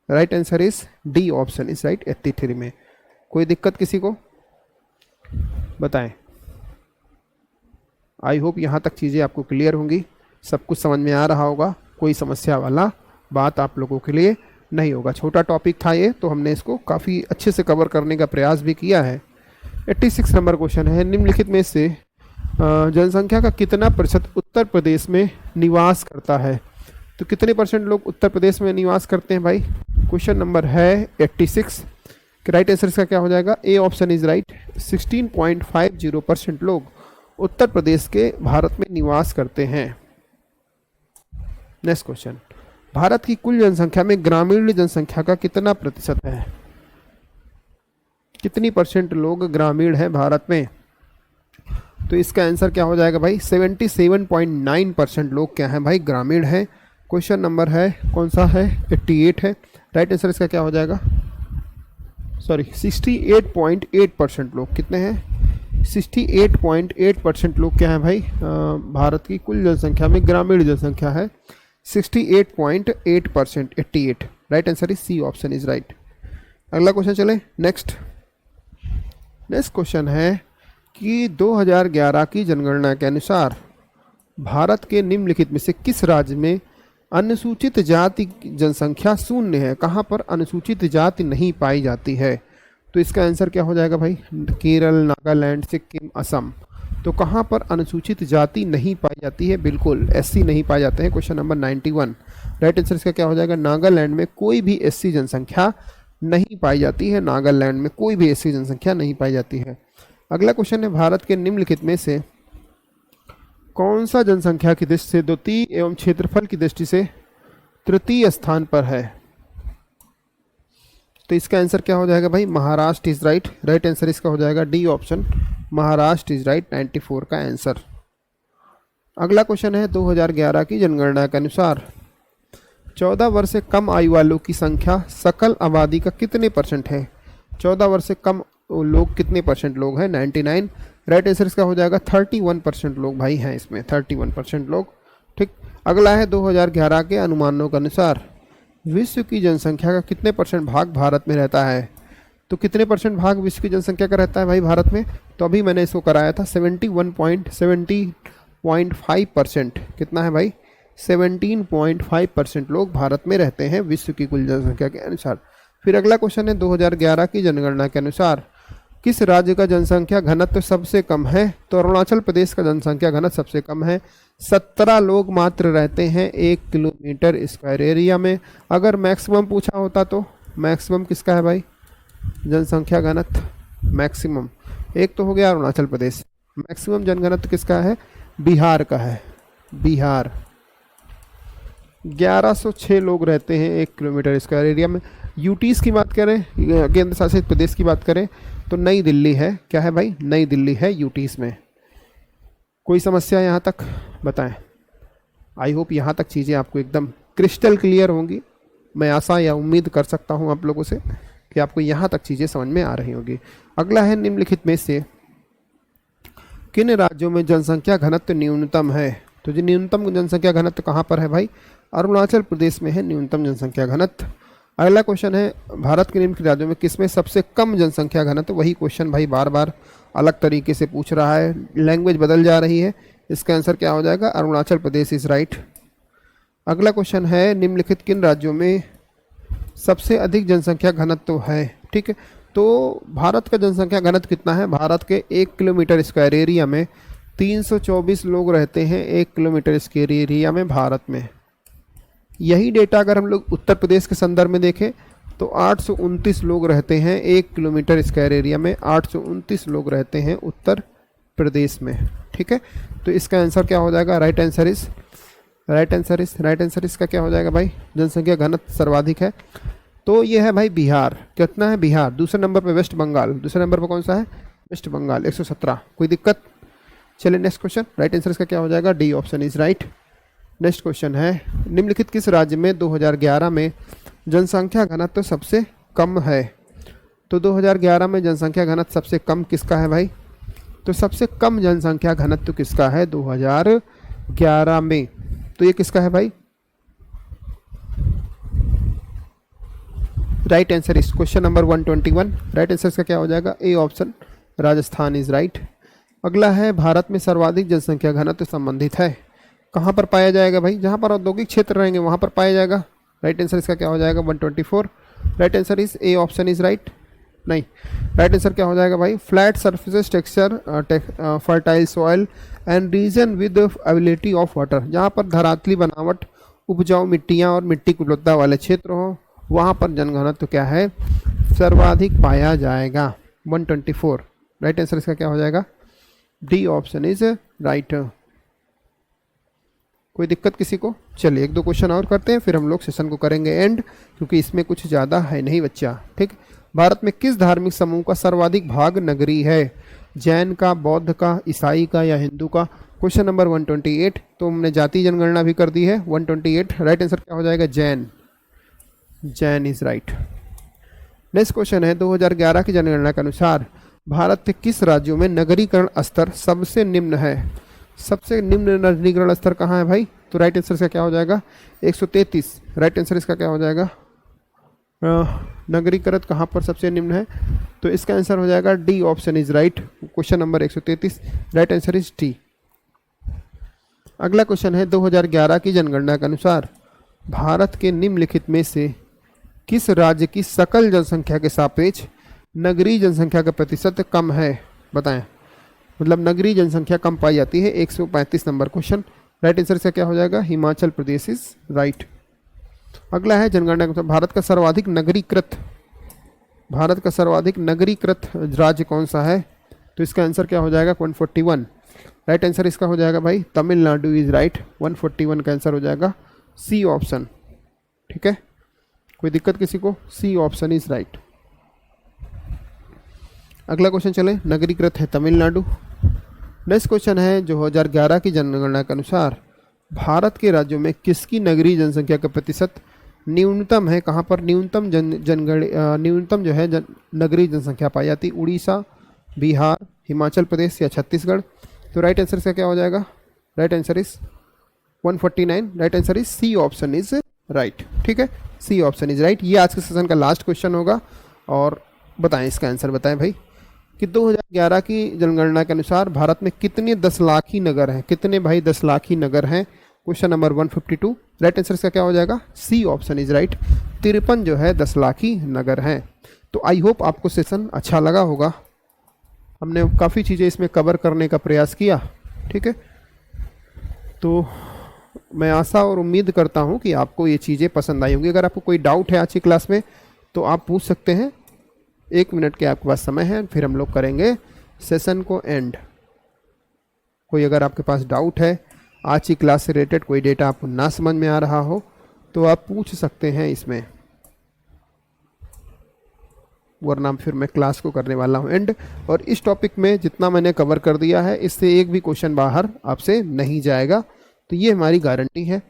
Right answer is D option is right 83 में। कोई दिक्कत किसी को? बताएं। आई होप यहाँ तक चीज़ें आपको क्लियर होंगी, सब कुछ समझ में आ रहा होगा, कोई समस्या वाला बात आप लोगों के लिए नहीं होगा। छोटा टॉपिक था ये, तो हमने इसको काफ़ी अच्छे से कवर करने का प्रयास भी किया है। 86 नंबर क्वेश्चन है, निम्नलिखित में से जनसंख्या का कितना प्रतिशत उत्तर प्रदेश में निवास करता है? तो कितने परसेंट लोग उत्तर प्रदेश में निवास करते हैं भाई? क्वेश्चन नंबर है 86। राइट आंसर इसका क्या हो जाएगा? ए ऑप्शन इज राइट। 16.50% लोग उत्तर प्रदेश के भारत में निवास करते हैं। नेक्स्ट क्वेश्चन, भारत की कुल जनसंख्या में ग्रामीण जनसंख्या का कितना प्रतिशत है? कितनी परसेंट लोग ग्रामीण हैं भारत में? तो इसका आंसर क्या हो जाएगा भाई? 77.9% लोग क्या हैं भाई? ग्रामीण हैं। क्वेश्चन नंबर है कौन सा है? 88 है। राइट आंसर इसका क्या हो जाएगा? सॉरी, 68.8% लोग कितने हैं? 68.8% लोग क्या हैं भाई? भारत की कुल जनसंख्या में ग्रामीण जनसंख्या है 68.8%, 88। Right answer is C option is right. अगला क्वेश्चन चले। नेक्स्ट क्वेश्चन है कि 2011 की जनगणना के अनुसार भारत के निम्नलिखित में से किस राज्य में अनुसूचित जाति की जनसंख्या शून्य है? कहाँ पर अनुसूचित जाति नहीं पाई जाती है? तो इसका आंसर क्या हो जाएगा भाई? केरल, नागालैंड, सिक्किम, असम। तो कहाँ पर अनुसूचित जाति नहीं पाई जाती है? बिल्कुल एससी नहीं पाए जाते हैं। Question number 91। राइट आंसर इसका क्या हो जाएगा? नागालैंड में कोई भी एससी जनसंख्या नहीं पाई जाती है। नागालैंड में कोई भी एससी जनसंख्या नहीं पाई जाती है। अगला क्वेश्चन है, भारत के निम्नलिखित में से कौन सा जनसंख्या की दृष्टि से द्वितीय एवं क्षेत्रफल की दृष्टि से तृतीय स्थान पर है? तो इसका आंसर क्या हो जाएगा भाई? Maharashtra is right. Right answer इसका हो जाएगा D option, Maharashtra is right. 94 का आंसर। अगला क्वेश्चन है, 2011 की जनगणना के अनुसार 14 वर्ष से कम आयु वालों की संख्या सकल आबादी का कितने परसेंट है? 14 वर्ष से कम लोग कितने परसेंट लोग हैं? 99। राइट आंसर इसका हो जाएगा 31% लोग भाई हैं इसमें, 31% लोग। ठीक। अगला है, 2011 के अनुमानों के अनुसार विश्व की जनसंख्या का कितने परसेंट भाग भारत में रहता है? तो कितने परसेंट भाग विश्व की जनसंख्या का रहता है भाई भारत में? तो अभी मैंने इसको कराया था 70.5%। कितना है भाई? 17.5% लोग भारत में रहते हैं विश्व की कुल जनसंख्या के अनुसार। फिर अगला क्वेश्चन है, 2011 की जनगणना के अनुसार किस राज्य का जनसंख्या घनत्व सबसे कम है? तो अरुणाचल प्रदेश का जनसंख्या घनत्व सबसे कम है। 17 लोग मात्र रहते हैं 1 किलोमीटर स्क्वायर एरिया में। अगर मैक्सिमम पूछा होता तो मैक्सिमम किसका है भाई? जनसंख्या घनत्व मैक्सिमम एक तो हो गया अरुणाचल प्रदेश, मैक्सिमम जनघनत्व किसका है? बिहार का है। बिहार 1106 लोग रहते हैं 1 किलोमीटर स्क्वायर एरिया में। यूटीज़ की बात करें, केंद्र शासित प्रदेश की बात करें, तो नई दिल्ली है। क्या है भाई? नई दिल्ली है यूटीज़ में। कोई समस्या यहाँ तक बताएं? आई होप यहाँ तक चीज़ें आपको एकदम क्रिस्टल क्लियर होंगी। मैं आशा या उम्मीद कर सकता हूँ आप लोगों से कि आपको यहाँ तक चीज़ें समझ में आ रही होगी। अगला है, निम्नलिखित में से किन राज्यों में जनसंख्या घनत्व न्यूनतम है? तो जो न्यूनतम जनसंख्या घनत्व कहाँ पर है भाई? अरुणाचल प्रदेश में है न्यूनतम जनसंख्या घनत्व। अगला क्वेश्चन है, भारत के निम्नलिखित राज्यों में किसमें सबसे कम जनसंख्या घनत्व? वही क्वेश्चन भाई बार बार अलग तरीके से पूछ रहा है, लैंग्वेज बदल जा रही है। इसका आंसर क्या हो जाएगा? Arunachal Pradesh is right. अगला क्वेश्चन है, निम्नलिखित किन राज्यों में सबसे अधिक जनसंख्या घनत्व है? ठीक है, तो भारत का जनसंख्या घनत्व कितना है? भारत के 1 किलोमीटर स्क्वायर एरिया में 324 लोग रहते हैं 1 किलोमीटर स्क्वायर एरिया में भारत में। यही डेटा अगर हम लोग उत्तर प्रदेश के संदर्भ में देखें तो 829 लोग रहते हैं 1 किलोमीटर स्क्वायर एरिया में। 829 लोग रहते हैं उत्तर प्रदेश में। ठीक है, तो इसका आंसर क्या हो जाएगा? राइट आंसर इसका क्या हो जाएगा भाई? जनसंख्या घनत्व सर्वाधिक है तो ये है भाई बिहार। कितना है? बिहार। दूसरे नंबर पर वेस्ट बंगाल। दूसरे नंबर पर कौन सा है? वेस्ट बंगाल 117। कोई दिक्कत? चलिए नेक्स्ट क्वेश्चन। राइट आंसर इसका क्या हो जाएगा? D option is right. Next question है, निम्नलिखित किस राज्य में 2011 में जनसंख्या घनत्व सबसे कम है? तो 2011 में जनसंख्या घनत्व सबसे कम किसका है भाई? तो सबसे कम जनसंख्या घनत्व किसका है 2011 में? तो ये किसका है भाई? राइट आंसर इस क्वेश्चन नंबर 121। राइट आंसर इसका क्या हो जाएगा? A option, Rajasthan is right. अगला है, भारत में सर्वाधिक जनसंख्या घनत्व संबंधित है कहाँ पर पाया जाएगा भाई? जहाँ पर औद्योगिक क्षेत्र रहेंगे वहाँ पर पाया जाएगा। राइट आंसर इसका क्या हो जाएगा 124। Right answer is A option is right, नहीं, राइट आंसर क्या हो जाएगा भाई, flat surfaces texture fertile soil and region with ability of water, जहाँ पर धरातली बनावट, उपजाऊ मिट्टियाँ और मिट्टी की गुणवत्ता वाले क्षेत्र हो, वहाँ पर जनघनत्व क्या है, सर्वाधिक पाया जाएगा 124। राइट आंसर इसका क्या हो जाएगा, डी ऑप्शन इज राइट। कोई दिक्कत किसी को? चलिए एक दो क्वेश्चन और करते हैं, फिर हम लोग सेशन को करेंगे एंड, क्योंकि इसमें कुछ ज़्यादा है नहीं बच्चा। ठीक, भारत में किस धार्मिक समूह का सर्वाधिक भाग नगरी है, जैन का, बौद्ध का, ईसाई का या हिंदू का? Question number 128। तो हमने जाति जनगणना भी कर दी है 128। राइट आंसर क्या हो जाएगा, Jain, Jain is right. Next question है 2011 की जनगणना के अनुसार भारत के किस राज्यों में नगरीकरण स्तर सबसे निम्न है? सबसे निम्न नगरीकरण स्तर कहाँ है भाई? तो राइट आंसर इसका क्या हो जाएगा 133। राइट आंसर इसका क्या हो जाएगा, नगरीकरण कहाँ पर सबसे निम्न है? तो इसका आंसर हो जाएगा D option is right. Question number 133, right answer is D. अगला क्वेश्चन है 2011 की जनगणना के अनुसार भारत के निम्नलिखित में से किस राज्य की सकल जनसंख्या के सापेक्ष नगरीय जनसंख्या का प्रतिशत कम है? बताएं, मतलब नगरीय जनसंख्या कम पाई जाती है। 135 नंबर क्वेश्चन। राइट आंसर इसका क्या हो जाएगा, हिमाचल प्रदेश इज राइट। अगला है जनगणना के अनुसार भारत का सर्वाधिक नगरीकृत राज्य कौन सा है? तो इसका आंसर क्या हो जाएगा 141। राइट आंसर इसका हो जाएगा भाई तमिलनाडु इज राइट। 141 का आंसर हो जाएगा सी ऑप्शन। ठीक है, कोई दिक्कत किसी को? C option is right. अगला क्वेश्चन चले, नगरीकृत है तमिलनाडु। नेक्स्ट क्वेश्चन है 2011 की जनगणना के अनुसार भारत के राज्यों में किसकी नगरीय जनसंख्या का प्रतिशत न्यूनतम है? कहाँ पर न्यूनतम न्यूनतम जो है नगरीय जनसंख्या पाई जाती? उड़ीसा, बिहार, हिमाचल प्रदेश या छत्तीसगढ़? तो राइट आंसर इसका क्या हो जाएगा, right answer is 149। Right answer is C option is right. ठीक है, सी ऑप्शन इज राइट। ये आज के सेशन का लास्ट क्वेश्चन होगा। और बताएं इसका आंसर बताएं भाई कि 2011 की जनगणना के अनुसार भारत में कितने 10 लाखी नगर हैं? कितने भाई 10 लाखी नगर हैं? Question number 152। राइट आंसर इसका क्या हो जाएगा, सी ऑप्शन इज राइट। 53 जो है 10 लाखी नगर हैं। तो आई होप आपको सेशन अच्छा लगा होगा। हमने काफ़ी चीज़ें इसमें कवर करने का प्रयास किया। ठीक है, तो मैं आशा और उम्मीद करता हूँ कि आपको ये चीज़ें पसंद आई होंगी। अगर आपको कोई डाउट है आज की क्लास में तो आप पूछ सकते हैं। 1 मिनट के आपके पास समय है, फिर हम लोग करेंगे सेशन को एंड। कोई अगर आपके पास डाउट है आज की क्लास से रिलेटेड, कोई डेटा आपको ना समझ में आ रहा हो तो आप पूछ सकते हैं इसमें, वरना फिर मैं क्लास को करने वाला हूँ एंड। और इस टॉपिक में जितना मैंने कवर कर दिया है इससे एक भी क्वेश्चन बाहर आपसे नहीं जाएगा, तो ये हमारी गारंटी है।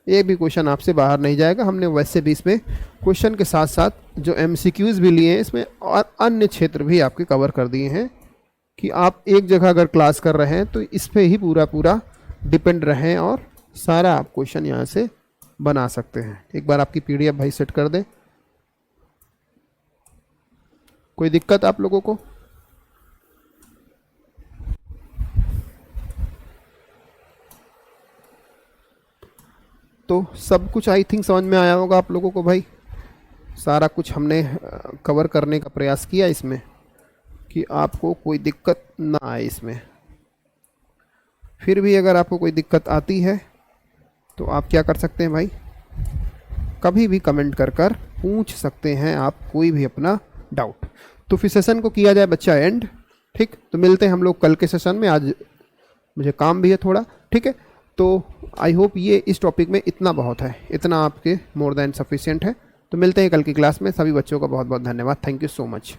एक भी क्वेश्चन आपसे बाहर नहीं जाएगा। हमने वैसे भी इसमें क्वेश्चन के साथ साथ जो MCQs भी लिए हैं इसमें और अन्य क्षेत्र भी आपके कवर कर दिए हैं कि आप एक जगह अगर क्लास कर रहे हैं तो इस पर ही पूरा डिपेंड रहें और सारा आप क्वेश्चन यहाँ से बना सकते हैं। एक बार आपकी PDF भाई सेट कर दें। कोई दिक्कत आप लोगों को? तो सब कुछ आई थिंक समझ में आया होगा आप लोगों को भाई। सारा कुछ हमने कवर करने का प्रयास किया इसमें कि आपको कोई दिक्कत ना आए इसमें। फिर भी अगर आपको कोई दिक्कत आती है तो आप क्या कर सकते हैं भाई, कभी भी कमेंट कर पूछ सकते हैं आप कोई भी अपना डाउट। तो फिर सेशन को किया जाए बच्चा एंड। ठीक, तो मिलते हैं हम लोग कल के सेशन में। आज मुझे काम भी है थोड़ा। ठीक है, तो आई होप ये इस टॉपिक में इतना बहुत है, इतना आपके मोर देन सफिशिएंट है। तो मिलते हैं कल की क्लास में। सभी बच्चों का बहुत बहुत धन्यवाद। Thank you so much.